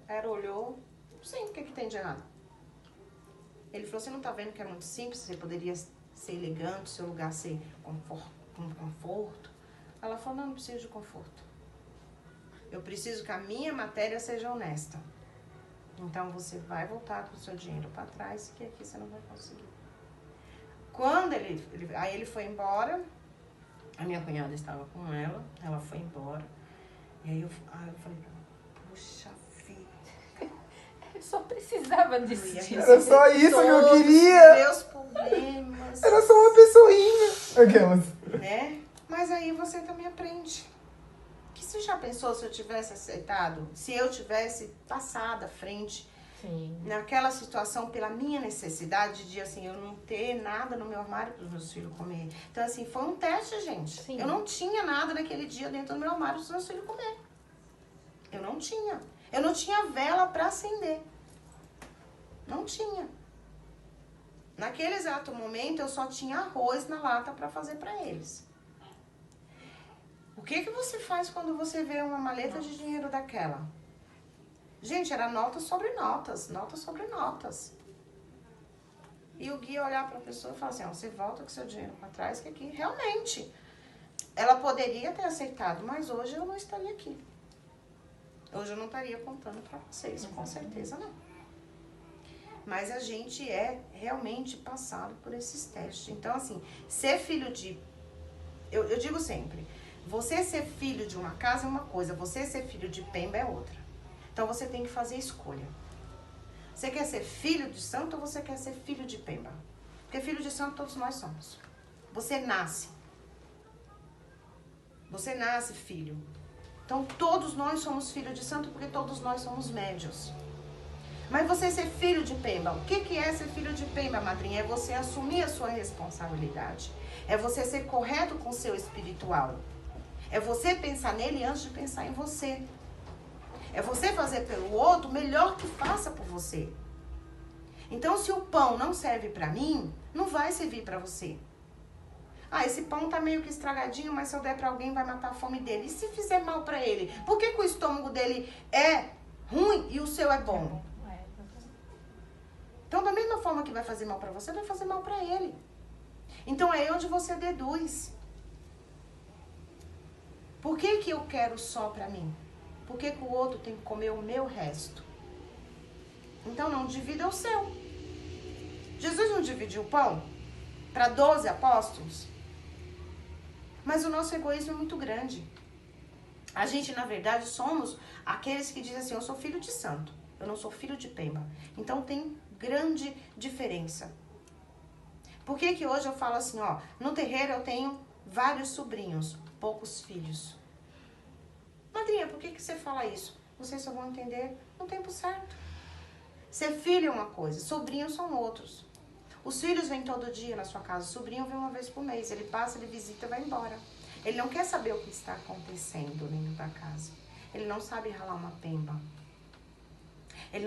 Ela olhou, sim, o que tem de errado? Ele falou, você não tá vendo que é muito simples, você poderia ser elegante, seu lugar ser com conforto? Ela falou, não preciso de conforto. Eu preciso que a minha matéria seja honesta. Então, você vai voltar com o seu dinheiro para trás, que aqui você não vai conseguir. Quando aí ele foi embora, a minha cunhada estava com ela foi embora. E aí eu falei pra ela, puxa vida. Eu só precisava disso. Era só isso que eu queria. Meus problemas. Era só uma pessoinha. Aquelas. Né? Mas aí você também aprende. Que você já pensou se eu tivesse aceitado? Se eu tivesse passado à frente, sim, naquela situação pela minha necessidade de, assim, eu não ter nada no meu armário para os meus filhos comer. Então, assim, foi um teste, gente. Sim. Eu não tinha nada naquele dia dentro do meu armário para os meus filhos comer. Eu não tinha. Eu não tinha vela para acender. Não tinha. Naquele exato momento, eu só tinha arroz na lata para fazer para eles. O que você faz quando você vê uma maleta de dinheiro daquela? Gente, era notas sobre notas, notas sobre notas. E o guia olhar para a pessoa e falar assim, você volta com seu dinheiro para trás, que aqui realmente ela poderia ter aceitado, mas hoje eu não estaria aqui. Hoje eu não estaria contando para vocês, com certeza não. Mas a gente é realmente passado por esses testes. Então, assim, ser filho de... Eu digo sempre, você ser filho de uma casa é uma coisa, você ser filho de Pemba é outra. Então, você tem que fazer escolha. Você quer ser filho de santo ou você quer ser filho de Pemba? Porque filho de santo todos nós somos. Você nasce. Você nasce filho. Então, todos nós somos filhos de santo porque todos nós somos médios. Mas você ser filho de Pemba, o que é ser filho de Pemba, madrinha? É você assumir a sua responsabilidade. É você ser correto com o seu espiritual. É você pensar nele antes de pensar em você. É você fazer pelo outro o melhor que faça por você. Então, se o pão não serve pra mim, não vai servir pra você. Ah, esse pão tá meio que estragadinho, mas se eu der pra alguém vai matar a fome dele. E se fizer mal pra ele? Por que o estômago dele é ruim e o seu é bom? Então, da mesma forma que vai fazer mal pra você, vai fazer mal pra ele. Então, é aí onde você deduz. Por que eu quero só pra mim? Por que o outro tem que comer o meu resto? Então, não divida o seu. Jesus não dividiu o pão para 12 apóstolos? Mas o nosso egoísmo é muito grande. A gente, na verdade, somos aqueles que dizem assim, eu sou filho de santo, eu não sou filho de Pemba. Então, tem grande diferença. Por que hoje eu falo assim, ó, no terreiro eu tenho vários sobrinhos, poucos filhos. Madrinha, por que você fala isso? Vocês só vão entender no tempo certo. Ser filho é uma coisa, sobrinhos são outros. Os filhos vêm todo dia na sua casa, o sobrinho vem uma vez por mês. Ele passa, ele visita e vai embora. Ele não quer saber o que está acontecendo dentro da casa. Ele não sabe ralar uma pemba. Ele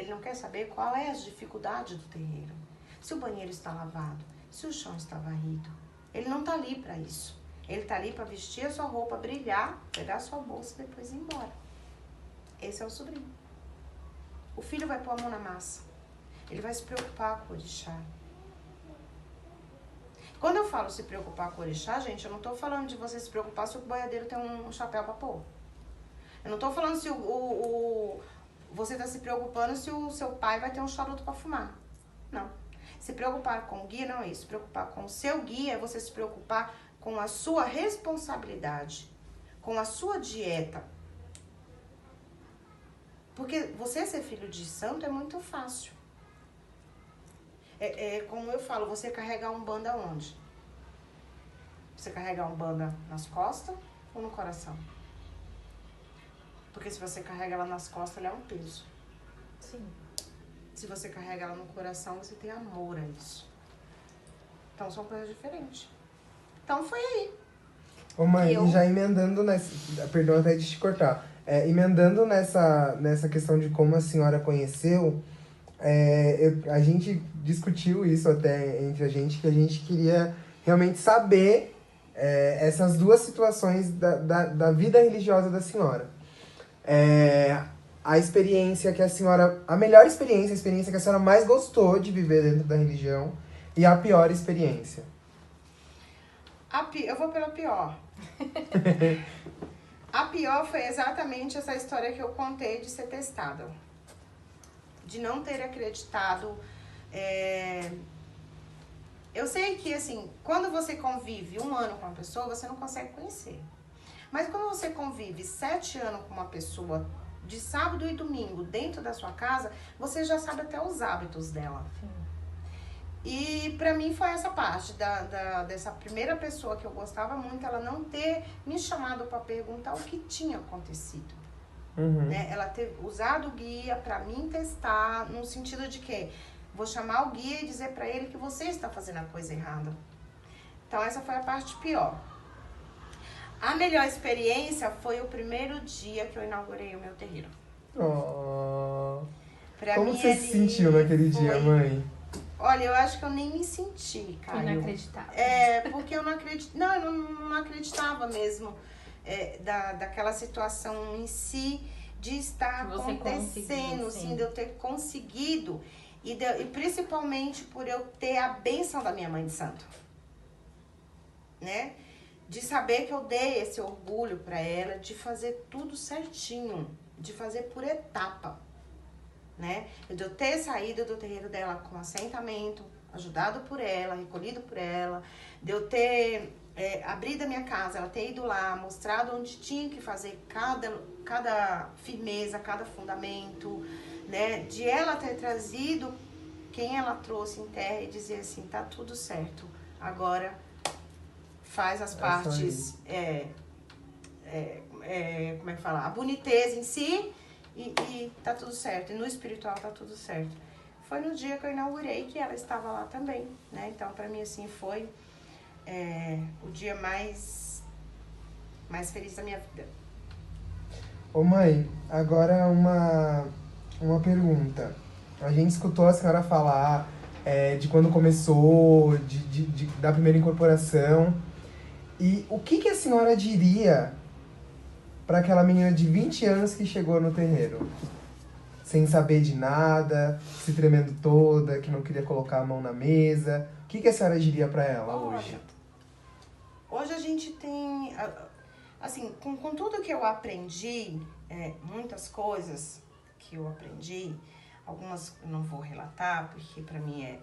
não quer saber qual é as dificuldades do terreiro. Se o banheiro está lavado, se o chão está varrido. Ele não está ali para isso. Ele está ali para vestir a sua roupa, brilhar, pegar a sua bolsa e depois ir embora. Esse é o sobrinho. O filho vai pôr a mão na massa. Ele vai se preocupar com o orixá. Quando eu falo se preocupar com o orixá, gente, eu não estou falando de você se preocupar se o boiadeiro tem um chapéu para pôr. Eu não estou falando se você está se preocupando se o seu pai vai ter um charuto para fumar. Não. Se preocupar com o guia não é isso. Se preocupar com o seu guia é você se preocupar com a sua responsabilidade, com a sua dieta. Porque você ser filho de santo é muito fácil. Como eu falo, você carrega um banda onde? Você carrega um banda nas costas ou no coração? Porque se você carrega ela nas costas, ela é um peso. Sim. Se você carrega ela no coração, você tem amor a isso. Então, são coisas diferentes. Então, foi aí. Ô mãe, e já emendando nessa... Perdão até de te cortar. Emendando nessa questão de como a senhora conheceu, a gente discutiu isso até entre a gente, que a gente queria realmente saber essas duas situações da vida religiosa da senhora. A experiência que a senhora... A melhor experiência, a experiência que a senhora mais gostou de viver dentro da religião e a pior experiência. Eu vou pela pior. A pior foi exatamente essa história que eu contei de ser testada. De não ter acreditado. Eu sei que, assim, quando você convive 1 ano com uma pessoa, você não consegue conhecer. Mas quando você convive 7 anos com uma pessoa, de sábado e domingo, dentro da sua casa, você já sabe até os hábitos dela. Sim. E pra mim foi essa parte dessa primeira pessoa que eu gostava muito, ela não ter me chamado pra perguntar o que tinha acontecido. Uhum. Né? Ela ter usado o guia pra mim testar, no sentido de que vou chamar o guia e dizer pra ele que você está fazendo a coisa errada. Então essa foi a parte pior. A melhor experiência foi o primeiro dia que eu inaugurei o meu terreiro. Oh. Pra Como mim, você se sentiu naquele dia, mãe? Olha, eu acho que eu nem me senti, Caio. Inacreditável. Porque eu não acredito. Não, eu não acreditava mesmo daquela situação em si de estar acontecendo, assim, de eu ter conseguido. E principalmente por eu ter a bênção da minha mãe de santo. Né? De saber que eu dei esse orgulho pra ela, de fazer tudo certinho, de fazer por etapa, né? De eu ter saído do terreiro dela com assentamento, ajudado por ela, recolhido por ela, de eu ter abrido a minha casa, ela ter ido lá, mostrado onde tinha que fazer cada firmeza, cada fundamento, né? De ela ter trazido quem ela trouxe em terra e dizer assim, tá tudo certo, agora faz as partes, como é que fala? A boniteza em si e tá tudo certo. E no espiritual tá tudo certo. Foi no dia que eu inaugurei que ela estava lá também, né? Então, pra mim, assim, foi o dia mais feliz da minha vida. Ô mãe, agora uma pergunta. A gente escutou a senhora falar de quando começou, da primeira incorporação. E o que a senhora diria para aquela menina de 20 anos que chegou no terreiro? Sem saber de nada, se tremendo toda, que não queria colocar a mão na mesa. O que a senhora diria para ela hoje? Hoje a gente tem, assim, com tudo que eu aprendi, muitas coisas que eu aprendi, algumas eu não vou relatar, porque pra mim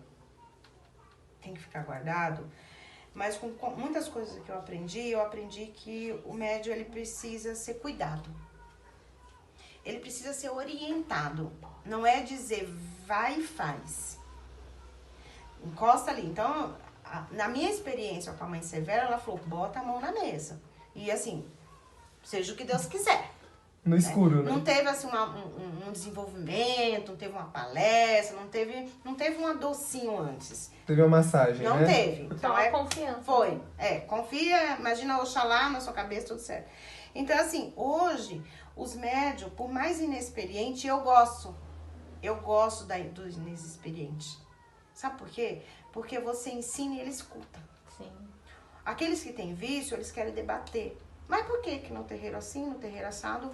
tem que ficar guardado. Mas com muitas coisas que eu aprendi que o médium ele precisa ser cuidado. Ele precisa ser orientado. Não é dizer vai e faz. Encosta ali. Então, na minha experiência com a mãe Severa, ela falou, bota a mão na mesa. E assim, seja o que Deus quiser. No escuro, né? Não teve assim um desenvolvimento, não teve uma palestra, não teve um docinho antes. Teve uma massagem, não né? Não teve. Então a confiança. Foi. Confia, imagina Oxalá na sua cabeça, tudo certo. Então, assim, hoje, os médios, por mais inexperiente, eu gosto do inexperiente. Sabe por quê? Porque você ensina e ele escuta. Sim. Aqueles que têm vício, eles querem debater. Mas por que no terreiro assim, no terreiro assado,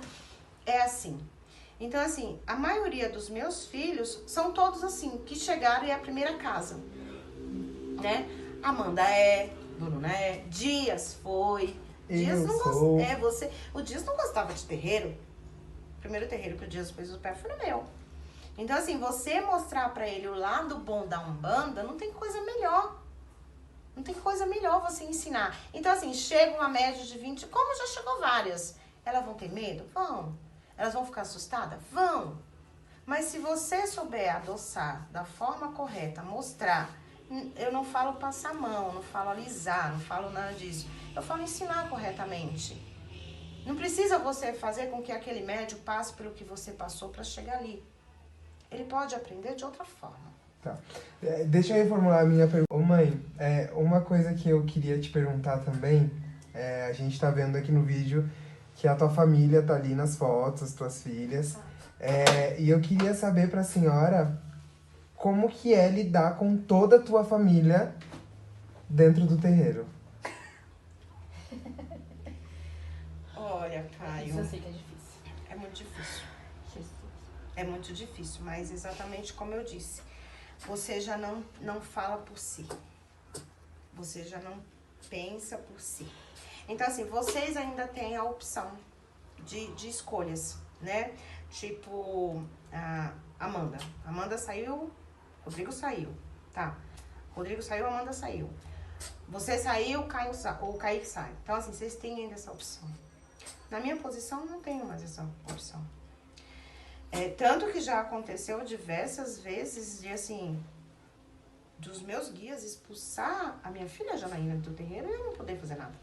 é assim? Então, assim, a maioria dos meus filhos são todos assim, que chegaram e é a primeira casa, né? Amanda Bruna Dias foi. Dias não gostava. O Dias não gostava de terreiro. O primeiro terreiro que o Dias pôs o pé foi no meu. Então, assim, você mostrar pra ele o lado bom da Umbanda, não tem coisa melhor. Não tem coisa melhor você ensinar. Então, assim, chega uma média de 20, como já chegou várias. Elas vão ter medo? Vão. Elas vão ficar assustadas? Vão. Mas se você souber adoçar da forma correta, mostrar, eu não falo passar a mão, não falo alisar, não falo nada disso. Eu falo ensinar corretamente. Não precisa você fazer com que aquele médium passe pelo que você passou para chegar ali. Ele pode aprender de outra forma. Tá. Deixa eu reformular a minha pergunta. Ô mãe, uma coisa que eu queria te perguntar também, a gente tá vendo aqui no vídeo que a tua família tá ali nas fotos, as tuas filhas. E eu queria saber pra senhora como que é lidar com toda a tua família dentro do terreiro. Olha, Caio. Isso eu sei que é difícil. É muito difícil. É muito difícil, mas exatamente como eu disse. Você já não fala por si. Você já não pensa por si. Então, assim, vocês ainda têm a opção de escolhas, né? Tipo, Amanda. Amanda saiu, Rodrigo saiu. Tá. Rodrigo saiu, Amanda saiu. Você saiu, o Kaique sai. Então, assim, vocês têm ainda essa opção. Na minha posição, não tenho mais essa opção. Tanto que já aconteceu diversas vezes de, assim, dos meus guias expulsar a minha filha Janaína do terreiro e eu não poder fazer nada.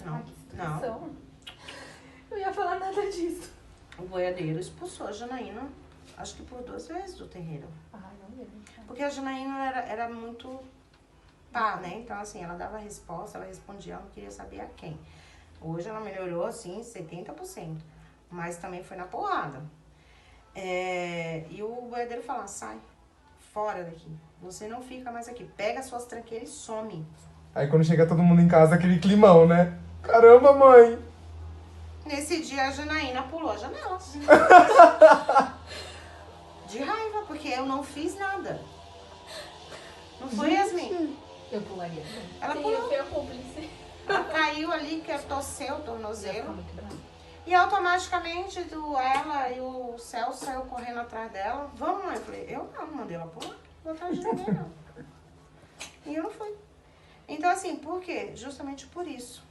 Não. Eu ia falar nada disso. O boiadeiro expulsou a Janaína, acho que por 2 vezes do terreiro. Não mesmo. Porque a Janaína era muito pá, né? Então, assim, ela dava resposta, ela respondia, ela não queria saber a quem. Hoje ela melhorou, assim, 70%. Mas também foi na porrada. E o boiadeiro falava, sai, fora daqui. Você não fica mais aqui. Pega as suas tranqueiras e some. Aí quando chega todo mundo em casa, aquele climão, né? Caramba, mãe! Nesse dia a Janaína pulou a janela. De raiva, porque eu não fiz nada. Não foi, Yasmin? Eu pularia. Ela Sim, pulou. eu fui a cúmplice. Ela caiu ali, que torceu o tornozelo. E automaticamente ela e o Celso saiu correndo atrás dela. Vamos, mãe. Eu falei, eu não mandei ela pular. Vou atrás de ninguém, não. E eu não fui. Então, assim, por quê? Justamente por isso.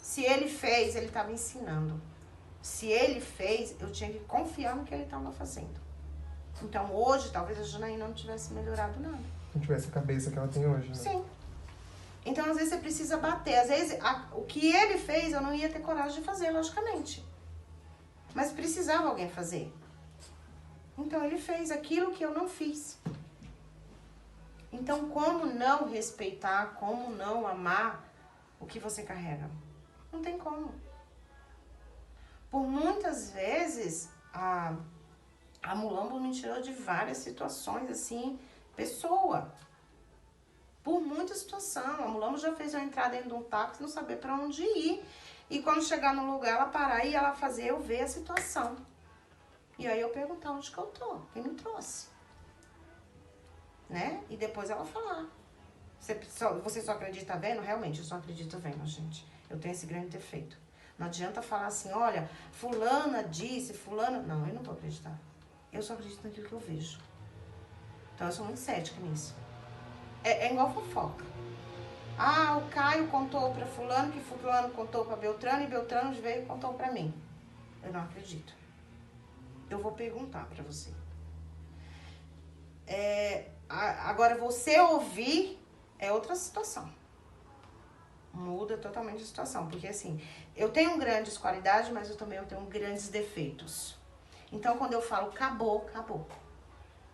Se ele fez, ele estava ensinando. Se ele fez, eu tinha que confiar no que ele estava fazendo. Então, hoje, talvez a Janaína não tivesse melhorado nada. Não tivesse a cabeça que ela tem hoje, né? Sim. Então, às vezes, você precisa bater. Às vezes, o que ele fez, eu não ia ter coragem de fazer, logicamente. Mas precisava alguém fazer. Então, ele fez aquilo que eu não fiz. Então, como não respeitar, como não amar o que você carrega? Não tem como. Por muitas vezes, a Mulambo me tirou de várias situações, assim, pessoa. Por muita situação. A Mulambo já fez eu entrar dentro de um táxi, não saber para onde ir. E quando chegar no lugar, ela parar e ela fazer eu ver a situação. E aí eu perguntar onde que eu tô, quem me trouxe. Né? E depois ela falar. Você só acredita vendo? Realmente, eu só acredito vendo, gente. Eu tenho esse grande defeito. Não adianta falar assim, olha, fulana disse, fulana... Não, eu não vou acreditar. Eu só acredito naquilo que eu vejo. Então eu sou muito cética nisso. É igual fofoca. Ah, o Caio contou pra fulano, que fulano contou pra Beltrano, e Beltrano veio e contou pra mim. Eu não acredito. Eu vou perguntar pra você. Agora, você ouvir é outra situação. Muda totalmente a situação. Porque, assim, eu tenho grandes qualidades, mas eu também tenho grandes defeitos. Então, quando eu falo acabou, acabou.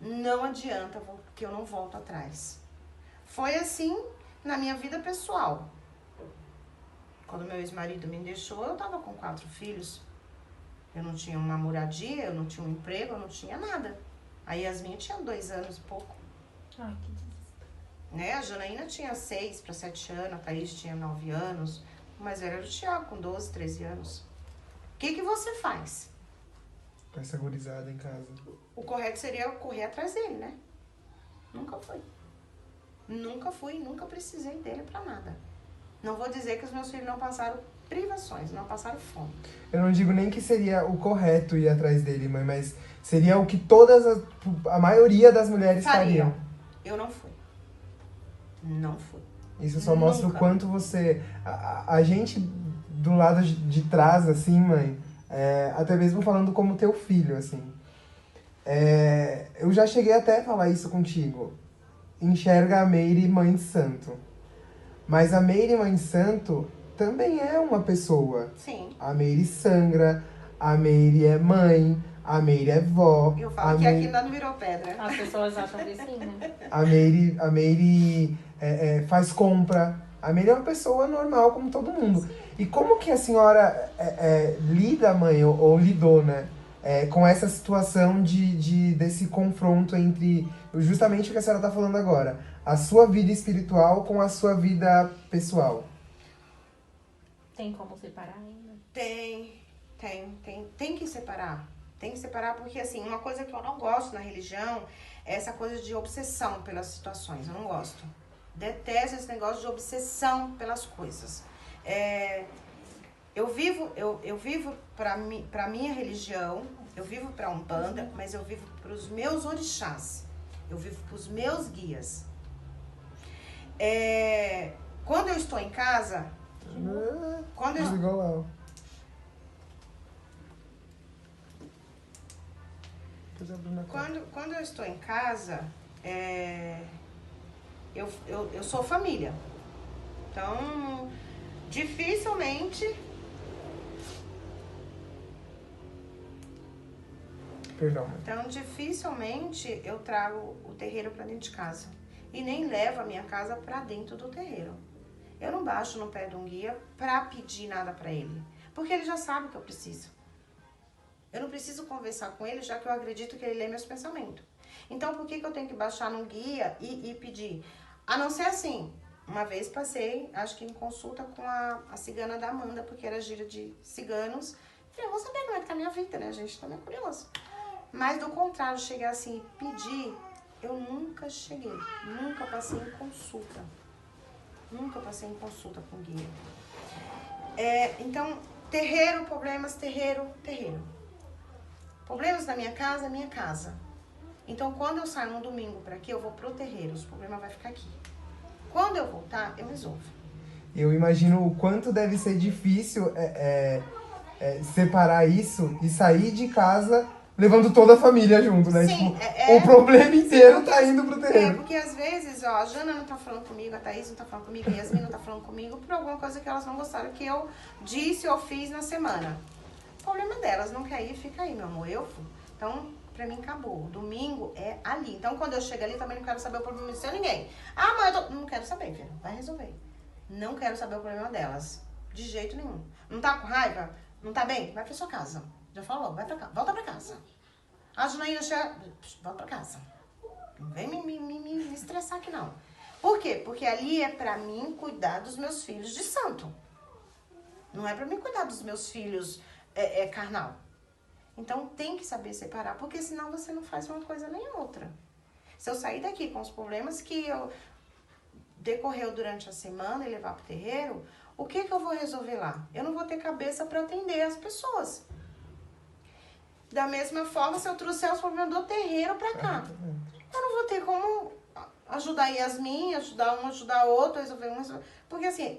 Não adianta, porque eu não volto atrás. Foi assim na minha vida pessoal. Quando meu ex-marido me deixou, eu tava com 4 filhos. Eu não tinha uma moradia, eu não tinha um emprego, eu não tinha nada. A Yasmin tinha 2 anos e pouco. Ai, que desespero. Né? A Janaína tinha 6 para 7 anos, a Thaís tinha 9 anos. O mais velho era o Thiago, com 12, 13 anos. O que você faz? Com essa gurizada em casa. O correto seria eu correr atrás dele, né? Nunca fui. Nunca fui, nunca precisei dele pra nada. Não vou dizer que os meus filhos não passaram privações, não passaram fome. Eu não digo nem que seria o correto ir atrás dele, mãe, mas seria o que a maioria das mulheres fariam. Eu não fui. Não fui. Isso só mostra o quanto você... A gente do lado de trás, assim, mãe, até mesmo falando como teu filho, assim. Eu já cheguei até a falar isso contigo. Enxerga a Meire mãe de santo. Mas a Meire mãe de santo também é uma pessoa. Sim. A Meire sangra, a Meire é mãe, a Meire é vó. Eu falo que aqui não virou pedra. As pessoas acham que sim, né? A Meire faz compra. A Meire é uma pessoa normal, como todo mundo. Sim. E como que a senhora lida, mãe, ou lidou, né? Com essa situação desse confronto entre justamente o que a senhora está falando agora. A sua vida espiritual com a sua vida pessoal. Tem como separar ainda? Tem que separar. Tem que separar porque, assim, uma coisa que eu não gosto na religião é essa coisa de obsessão pelas situações. Eu não gosto. Detesto esse negócio de obsessão pelas coisas. Eu vivo pra minha religião, eu vivo pra Umbanda, mas eu vivo pros meus orixás. Eu vivo pros meus guias. Quando eu estou em casa... Quando eu estou em casa, eu sou família. Então, dificilmente... Perdão. Então, dificilmente eu trago o terreiro para dentro de casa. e nem levo a minha casa pra dentro do terreiro. Eu não baixo no pé de um guia pra pedir nada pra ele, porque ele já sabe o que eu preciso. Eu não preciso conversar com ele, já que eu acredito que ele lê meus pensamentos. Então, por que eu tenho que baixar num guia e pedir? A não ser assim, uma vez passei, acho que em consulta com a cigana da Amanda, porque era gira de ciganos. Falei, eu vou saber como é que tá a minha vida, né? A gente também é curioso. Mas, do contrário, chegar assim e pedir, eu nunca cheguei. Nunca passei em consulta. Nunca passei em consulta com guia. Então, terreiro, problemas, terreiro. Problemas da minha casa. Então, quando eu saio um domingo pra aqui, eu vou pro terreiro. Os problemas vão ficar aqui. Quando eu voltar, eu resolvo. Eu imagino o quanto deve ser difícil separar isso e sair de casa levando toda a família junto, né? Sim, tipo, o problema inteiro tá indo pro terreiro. Porque às vezes, ó, a Jana não tá falando comigo, a Thaís não tá falando comigo, a Yasmin não tá falando comigo por alguma coisa que elas não gostaram que eu disse ou fiz na semana. O problema delas, não quer ir, fica aí, meu amor. Eu fui. Então, pra mim, acabou. Domingo é ali. Então, quando eu chego ali, também não quero saber o problema de seu ninguém. Ah, mãe, não quero saber, filha. Vai resolver. Não quero saber o problema delas. De jeito nenhum. Não tá com raiva? Não tá bem? Vai pra sua casa. Já falou, vai pra casa. Volta pra casa. A Janaína chega, volta pra casa. Não vem me estressar aqui, não. Por quê? Porque ali é pra mim cuidar dos meus filhos de santo. Não é pra mim cuidar dos meus filhos carnal. Então tem que saber separar, porque senão você não faz uma coisa nem outra. Se eu sair daqui com os problemas que eu decorreu durante a semana e levar pro terreiro, o que eu vou resolver lá? Eu não vou ter cabeça pra atender as pessoas. Da mesma forma, se eu trouxer os problemas do terreiro pra cá, eu não vou ter como ajudar a Yasmin, ajudar um, ajudar a outro, resolver um. Porque assim,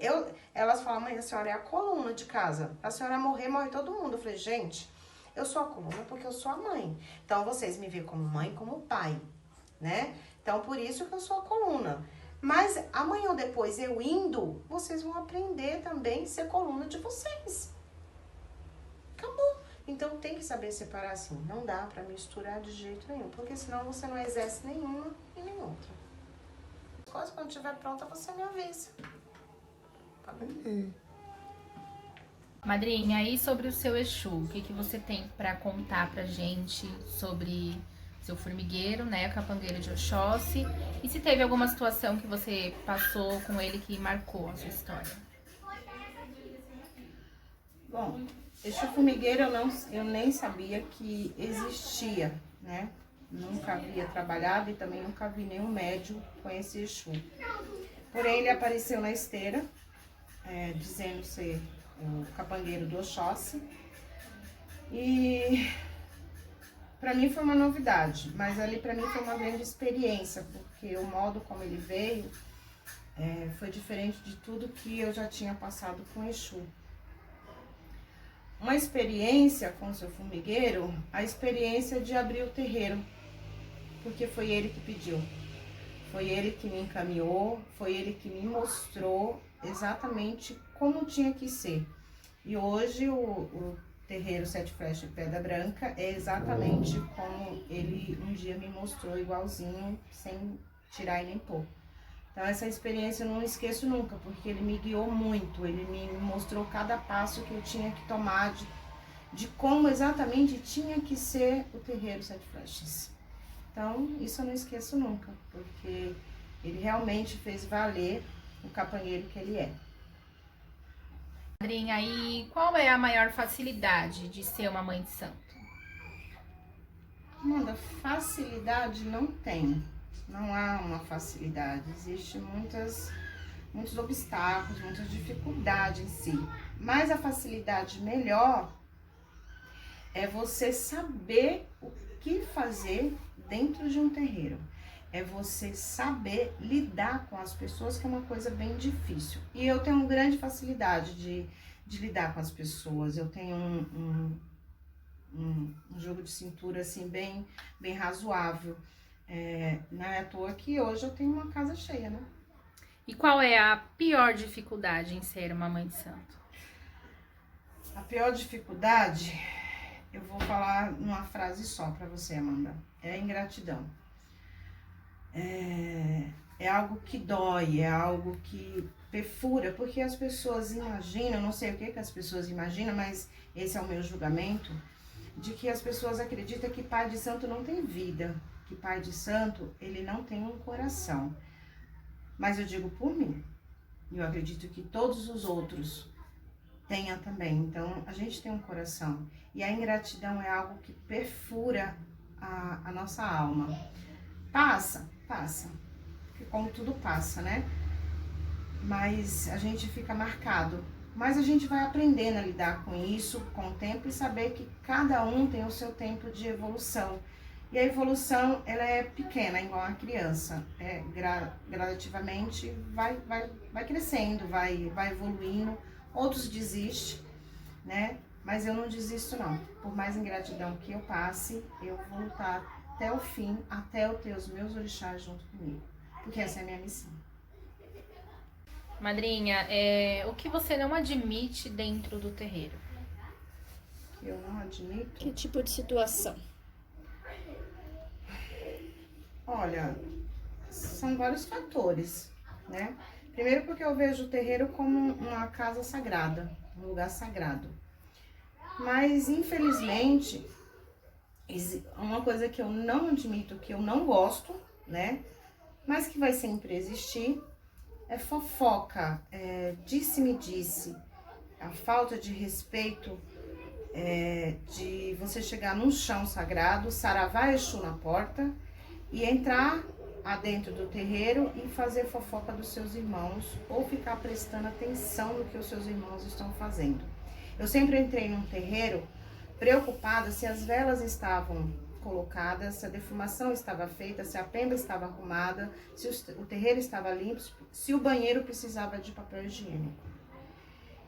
elas falam, mãe, a senhora é a coluna de casa. A senhora morre todo mundo. Eu falei, gente, eu sou a coluna porque eu sou a mãe. Então, vocês me veem como mãe, como pai, né? Então, por isso que eu sou a coluna. Mas amanhã ou depois, eu indo, vocês vão aprender também a ser coluna de vocês. Acabou. Então, tem que saber separar assim. Não dá pra misturar de jeito nenhum, porque senão você não exerce nenhuma e nem outra. Quando estiver pronta, você me avisa. Tá bem? Madrinha, aí sobre o seu Exu, o que você tem pra contar pra gente sobre seu formigueiro, né, o capangueiro de Oxóssi, e se teve alguma situação que você passou com ele que marcou a sua história? Bom, Exu formigueiro eu nem sabia que existia, né? Nunca havia trabalhado e também nunca vi nenhum médium com esse Exu. Porém, ele apareceu na esteira, dizendo ser o capangueiro do Oxóssi. E pra mim foi uma novidade, mas ali pra mim foi uma grande experiência, porque o modo como ele veio foi diferente de tudo que eu já tinha passado com o Exu. Uma experiência com o seu formigueiro, a experiência de abrir o terreiro, porque foi ele que pediu, foi ele que me encaminhou, foi ele que me mostrou exatamente como tinha que ser. E hoje o terreiro Sete Flechas e Pedra Branca é exatamente como ele um dia me mostrou, igualzinho, sem tirar e nem pôr. Então essa experiência eu não esqueço nunca, porque ele me guiou muito, ele me mostrou cada passo que eu tinha que tomar, de como exatamente tinha que ser o terreiro Sete Flechas. Então isso eu não esqueço nunca, porque ele realmente fez valer o capangueiro que ele é. Madrinha, e qual é a maior facilidade de ser uma mãe de santo? Amanda, facilidade não tem. Não há uma facilidade. Existem muitos obstáculos, muitas dificuldades em si. Mas a facilidade melhor é você saber o que fazer dentro de um terreiro. É você saber lidar com as pessoas, que é uma coisa bem difícil. E eu tenho uma grande facilidade de lidar com as pessoas. Eu tenho um jogo de cintura assim bem razoável. Não é à toa que hoje eu tenho uma casa cheia, né? E qual é a pior dificuldade em ser uma mãe de santo? A pior dificuldade, eu vou falar numa frase só pra você, Amanda. É a ingratidão. é algo que dói, é algo que perfura, porque as pessoas imaginam, não sei o que as pessoas imaginam, mas esse é o meu julgamento, de que as pessoas acreditam que pai de santo não tem vida, que pai de santo, ele não tem um coração. Mas eu digo por mim, eu acredito que todos os outros tenham também. Então, a gente tem um coração. E a ingratidão é algo que perfura a nossa alma. Passa, porque como tudo passa, né? Mas a gente fica marcado. Mas a gente vai aprendendo a lidar com isso com o tempo e saber que cada um tem o seu tempo de evolução. E a evolução, ela é pequena, igual a criança. Gradativamente vai crescendo, vai evoluindo. Outros desistem, né? Mas eu não desisto, não. Por mais ingratidão que eu passe, eu vou lutar até o fim, até eu ter os meus orixás junto comigo. Porque essa é a minha missão. Madrinha, o que você não admite dentro do terreiro? Eu não admito? Que tipo de situação? Olha, são vários fatores, né? Primeiro porque eu vejo o terreiro como uma casa sagrada, um lugar sagrado. Mas, infelizmente, uma coisa que eu não admito, que eu não gosto, né? Mas que vai sempre existir, é fofoca, disse-me-disse, a falta de respeito, de você chegar num chão sagrado, saravá Exu na porta e entrar adentro do terreiro e fazer fofoca dos seus irmãos ou ficar prestando atenção no que os seus irmãos estão fazendo. Eu sempre entrei num terreiro preocupada se as velas estavam colocadas, se a defumação estava feita, se a pemba estava arrumada, se o terreiro estava limpo, se o banheiro precisava de papel higiênico.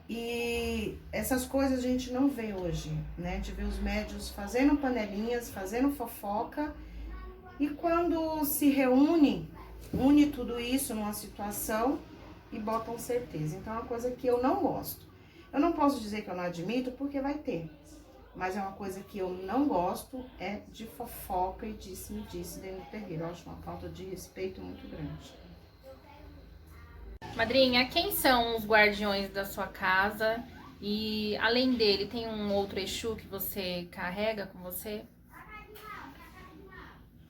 E essas coisas a gente não vê hoje, né? De ver os médiuns fazendo panelinhas, fazendo fofoca, e quando se une tudo isso numa situação e botam certeza. Então é uma coisa que eu não gosto. Eu não posso dizer que eu não admito, porque vai ter. Mas é uma coisa que eu não gosto, é de fofoca e disse-me-disse dentro do terreiro. Eu acho uma falta de respeito muito grande. Madrinha, quem são os guardiões da sua casa? E além dele, tem um outro Exu que você carrega com você?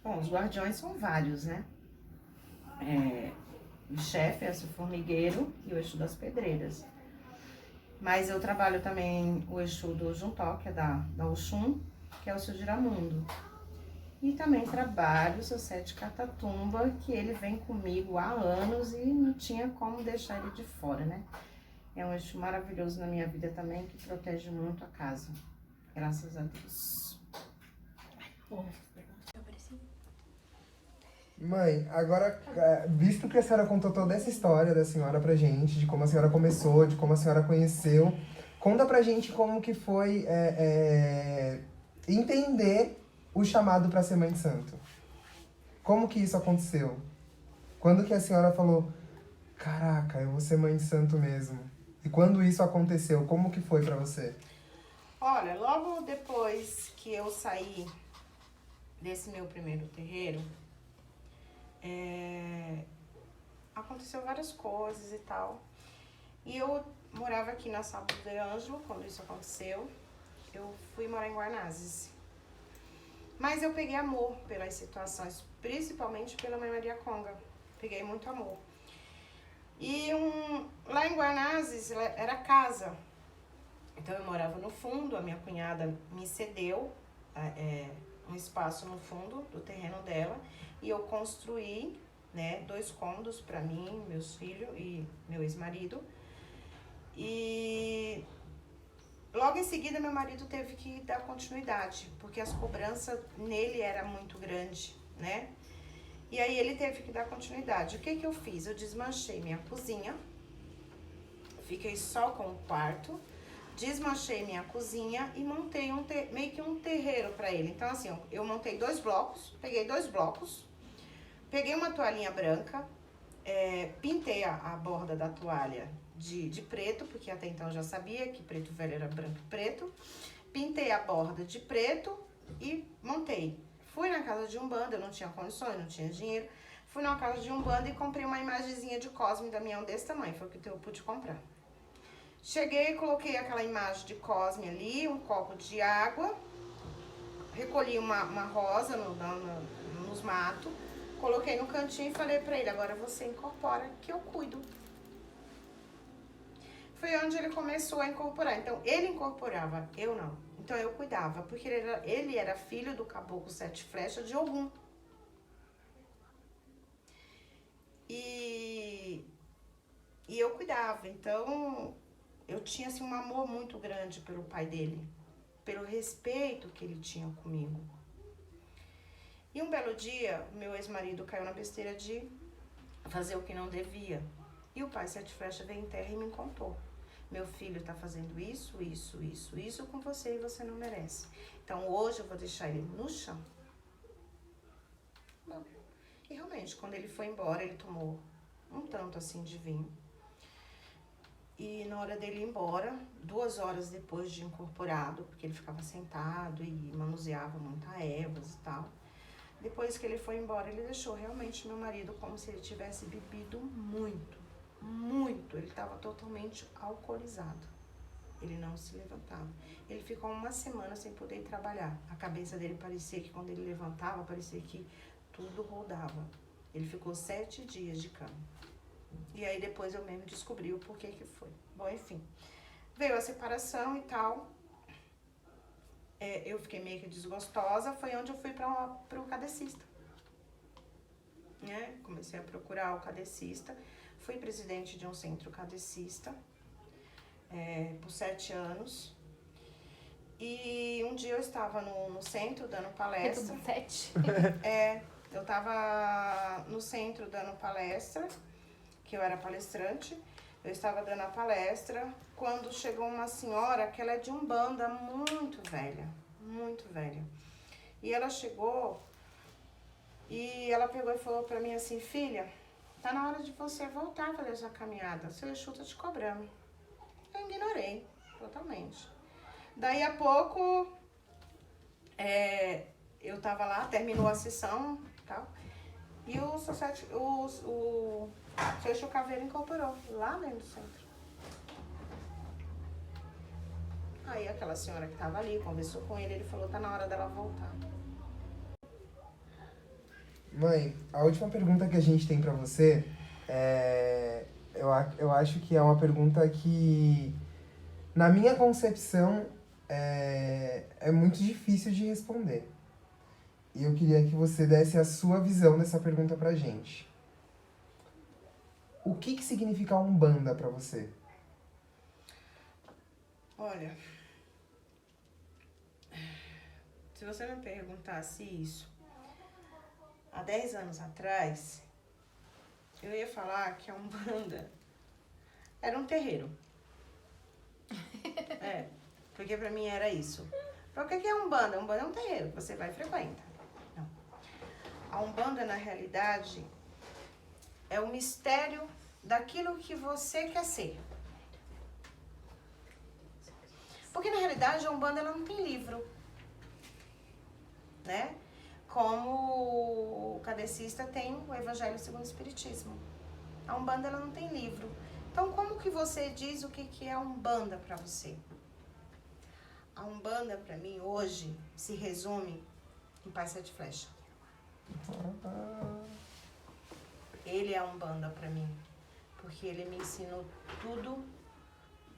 Bom, os guardiões são vários, né? O chefe é o formigueiro e o Exu das pedreiras. Mas eu trabalho também o Exu do Juntó, que é da Oxum, que é o seu Giramundo. E também trabalho o seu Sete Catatumba, que ele vem comigo há anos e não tinha como deixar ele de fora, né? É um Exu maravilhoso na minha vida também, que protege muito a casa. Graças a Deus. Mãe, agora, visto que a senhora contou toda essa história da senhora pra gente, de como a senhora começou, de como a senhora conheceu, conta pra gente como que foi entender o chamado pra ser mãe de santo. Como que isso aconteceu? Quando que a senhora falou, caraca, eu vou ser mãe de santo mesmo? E quando isso aconteceu, como que foi pra você? Olha, logo depois que eu saí desse meu primeiro terreiro, aconteceu várias coisas e tal. E eu morava aqui na Sábado de Ângelo, quando isso aconteceu. Eu fui morar em Guarnazes. Mas eu peguei amor pelas situações, principalmente pela Mãe Maria Conga. Peguei muito amor. E lá em Guarnazes era casa. Então eu morava no fundo, a minha cunhada me cedeu um espaço no fundo do terreno dela. E eu construí, né, 2 cômodos para mim, meus filhos e meu ex-marido. E logo em seguida meu marido teve que dar continuidade, porque as cobranças nele eram muito grandes, né? E aí ele teve que dar continuidade. O que eu fiz? Eu desmanchei minha cozinha, fiquei só com o quarto, desmanchei minha cozinha e montei meio que um terreiro para ele. Então assim, eu montei 2 blocos, peguei 2 blocos, peguei uma toalhinha branca, pintei a borda da toalha de preto, porque até então eu já sabia que preto velho era branco e preto. Pintei a borda de preto e montei. Fui na casa de Umbanda, eu não tinha condições, não tinha dinheiro. Fui numa casa de Umbanda e comprei uma imagenzinha de Cosme da Damião desse tamanho. Foi o que eu pude comprar. Cheguei, coloquei aquela imagem de Cosme ali, um copo de água. Recolhi uma rosa nos matos. Coloquei no cantinho e falei pra ele, agora você incorpora que eu cuido. Foi onde ele começou a incorporar. Então, ele incorporava, eu não. Então, eu cuidava, porque ele era filho do caboclo sete flechas de Ogum. E eu cuidava. Então, eu tinha assim, um amor muito grande pelo pai dele. Pelo respeito que ele tinha comigo. E um belo dia, meu ex-marido caiu na besteira de fazer o que não devia. E o pai sete flechas veio em terra e me contou. Meu filho tá fazendo isso com você e você não merece. Então hoje eu vou deixar ele no chão. Bom, e realmente, quando ele foi embora, ele tomou um tanto assim de vinho. E na hora dele ir embora, 2 horas depois de incorporado, porque ele ficava sentado e manuseava muita ervas e tal. Depois que ele foi embora, ele deixou realmente meu marido como se ele tivesse bebido muito. Muito. Ele estava totalmente alcoolizado. Ele não se levantava. Ele ficou 1 semana sem poder ir trabalhar. A cabeça dele parecia que quando ele levantava, parecia que tudo rodava. Ele ficou 7 dias de cama. E aí depois eu mesmo descobri o porquê que foi. Bom, enfim. Veio a separação e tal. Eu fiquei meio que desgostosa. Foi onde eu fui para o cadecista. Comecei a procurar o cadecista. Fui presidente de um centro cadecista por 7 anos. E um dia eu estava no centro dando palestra. É tudo 7. Eu estava no centro dando palestra, que eu era palestrante. Eu estava dando a palestra quando chegou uma senhora que ela é de Umbanda muito velha. E ela chegou e ela pegou e falou pra mim assim, filha, tá na hora de você voltar a fazer essa caminhada. Seu Exu tá te cobrando. Eu ignorei totalmente. Daí a pouco, eu tava lá, terminou a sessão e tal. E o seu Exu Caveira incorporou lá dentro do centro. Aí aquela senhora que tava ali, conversou com ele falou, tá na hora dela voltar. Mãe, a última pergunta que a gente tem pra você eu acho que é uma pergunta que, na minha concepção, é muito difícil de responder. E eu queria que você desse a sua visão dessa pergunta pra gente. O que significa Umbanda pra você? Olha, se você me perguntasse isso há 10 anos atrás, eu ia falar que a Umbanda era um terreiro. Porque pra mim era isso. Então, o que é Umbanda? Umbanda é um terreiro que você vai e frequenta. Não. A Umbanda, na realidade, é o mistério daquilo que você quer ser. Porque, na realidade, a Umbanda ela não tem livro. Né? Como o cadecista tem o Evangelho segundo o Espiritismo. A Umbanda ela não tem livro. Então, como que você diz o que é Umbanda para você? A Umbanda, para mim, hoje, se resume em Pai Sete Flecha. Ele é a Umbanda para mim. Porque ele me ensinou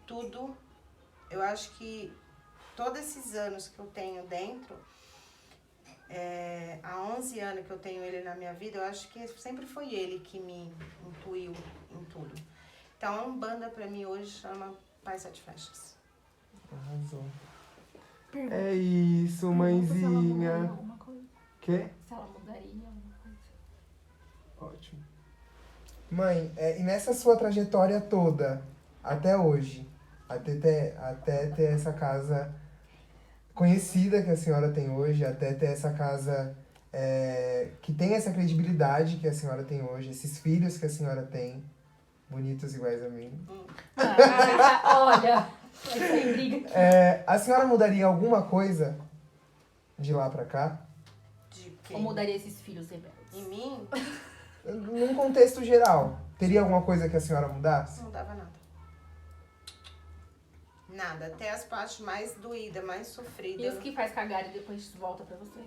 tudo. Eu acho que todos esses anos que eu tenho dentro, há 11 anos que eu tenho ele na minha vida, eu acho que sempre foi ele que me intuiu em tudo. Então, a Umbanda pra mim hoje chama Pai Sete Flechas. Arrasou. É isso, mãezinha. Quê? Se ela mudaria alguma coisa. Ótimo. Mãe, e nessa sua trajetória toda, até hoje, até ter essa casa conhecida que a senhora tem hoje, até ter essa casa que tem essa credibilidade que a senhora tem hoje, esses filhos que a senhora tem, bonitos iguais a mim. Olha, vai sair briga. A senhora mudaria alguma coisa de lá pra cá? De quê? Ou mudaria esses filhos rebeldes? Em mim? num contexto geral, teria alguma coisa que a senhora mudasse? Não mudava nada. Nada, até as partes mais doídas, mais sofridas. E os que faz cagar e depois volta pra você?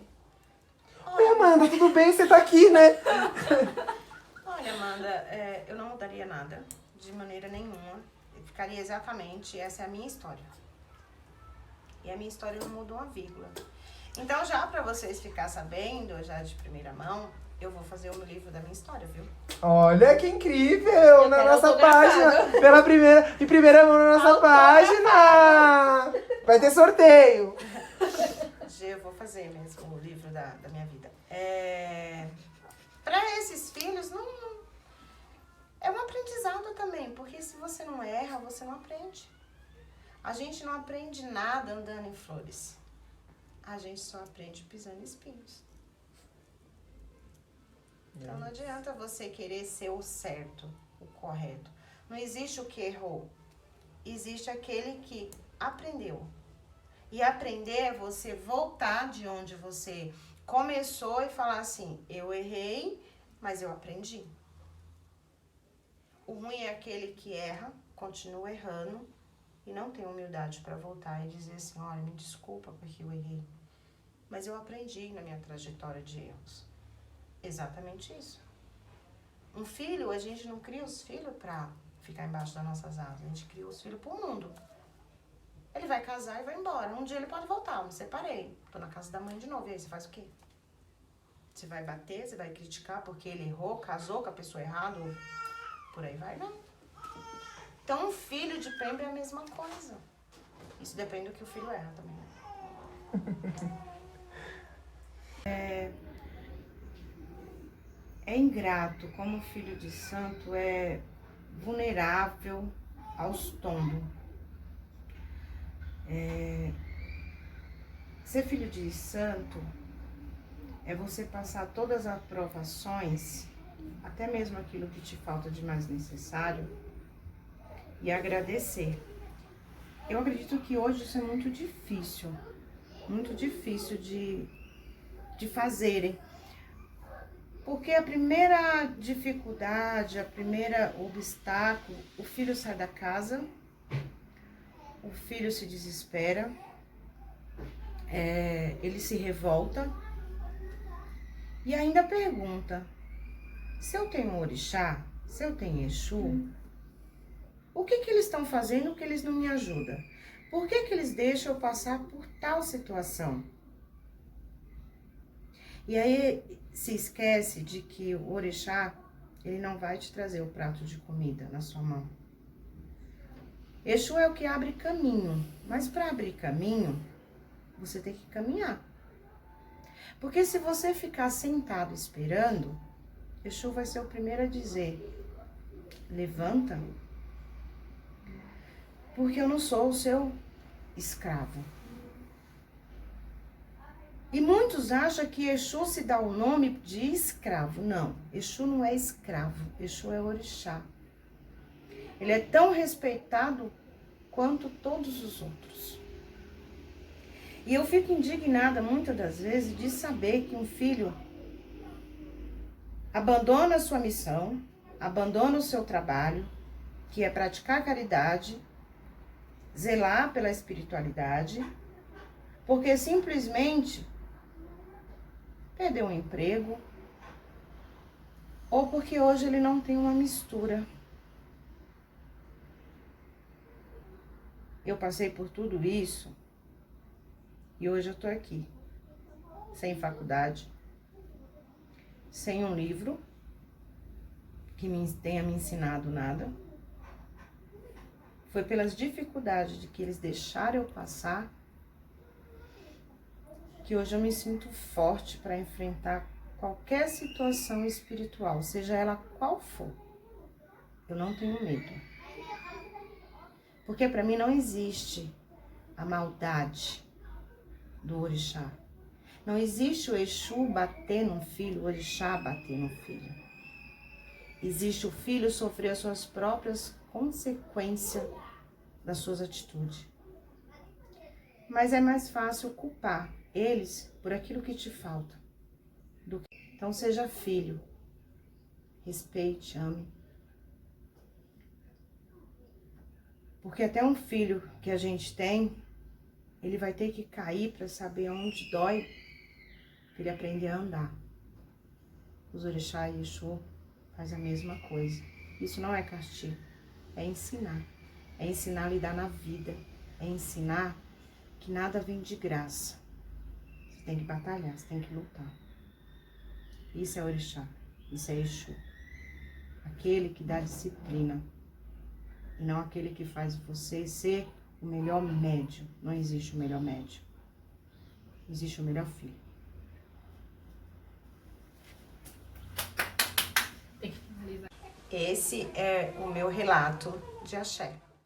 Oi, Amanda, tudo bem? Você tá aqui, né? Olha, Amanda, eu não mudaria nada, de maneira nenhuma. Eu ficaria exatamente, essa é a minha história. E a minha história não mudou uma vírgula. Então, já pra vocês ficarem sabendo, já de primeira mão, eu vou fazer o meu livro da minha história, viu? Olha que incrível! Na nossa página, em primeira mão na nossa página! Vai ter sorteio! Eu vou fazer mesmo o livro da minha vida. Para esses filhos, não é um aprendizado também, porque se você não erra, você não aprende. A gente não aprende nada andando em flores. A gente só aprende pisando em espinhos. Então não adianta você querer ser o certo, o correto. Não existe o que errou. Existe aquele que aprendeu. E aprender é você voltar de onde você começou e falar assim, eu errei, mas eu aprendi. O ruim é aquele que erra, continua errando e não tem humildade para voltar e dizer assim, olha, me desculpa porque eu errei. Mas eu aprendi na minha trajetória de erros. Exatamente isso. Um filho, a gente não cria os filhos para ficar embaixo das nossas asas. A gente cria os filhos para o mundo. Ele vai casar e vai embora. Um dia ele pode voltar. Eu me separei. Tô na casa da mãe de novo. E aí, você faz o quê? Você vai bater? Você vai criticar porque ele errou? Casou com a pessoa errada? Ou por aí vai? Não. Então, um filho de Pemba é a mesma coisa. Isso depende do que o filho erra também. É ingrato, como filho de santo é vulnerável aos tombos. Ser filho de santo é você passar todas as provações, até mesmo aquilo que te falta de mais necessário, e agradecer. Eu acredito que hoje isso é muito difícil de fazerem. Porque a primeira dificuldade, a primeira obstáculo, o filho sai da casa, o filho se desespera, ele se revolta e ainda pergunta, se eu tenho orixá, se eu tenho Exu, o que eles estão fazendo que eles não me ajudam? Por que eles deixam eu passar por tal situação? E aí se esquece de que o orixá, ele não vai te trazer o prato de comida na sua mão. Exu é o que abre caminho, mas para abrir caminho, você tem que caminhar. Porque se você ficar sentado esperando, Exu vai ser o primeiro a dizer, levanta, porque eu não sou o seu escravo. E muitos acham que Exu se dá o nome de escravo. Não, Exu não é escravo, Exu é orixá. Ele é tão respeitado quanto todos os outros. E eu fico indignada muitas das vezes de saber que um filho abandona a sua missão, abandona o seu trabalho, que é praticar caridade, zelar pela espiritualidade, porque simplesmente perdeu um emprego, ou porque hoje ele não tem uma mistura. Eu passei por tudo isso e hoje eu tô aqui, sem faculdade, sem um livro que tenha me ensinado nada. Foi pelas dificuldades de que eles deixaram eu passar que hoje eu me sinto forte para enfrentar qualquer situação espiritual, seja ela qual for. Eu não tenho medo. Porque para mim não existe a maldade do orixá. Não existe o Exu bater num filho, o orixá bater no filho. Existe o filho sofrer as suas próprias consequências das suas atitudes. Mas é mais fácil culpar eles por aquilo que te falta. Então seja filho. respeite, ame. Porque até um filho que a gente tem, ele vai ter que cair para saber onde dói, para ele aprender a andar. Os orixá e Exu faz a mesma coisa. Isso não é castigo, é ensinar. É ensinar a lidar na vida, é ensinar que nada vem de graça. Você tem que batalhar, você tem que lutar. Isso é orixá, isso é Exu. Aquele que dá disciplina. E não aquele que faz você ser o melhor médio. Não existe o melhor médio. Existe o melhor filho. Esse é o meu relato de axé.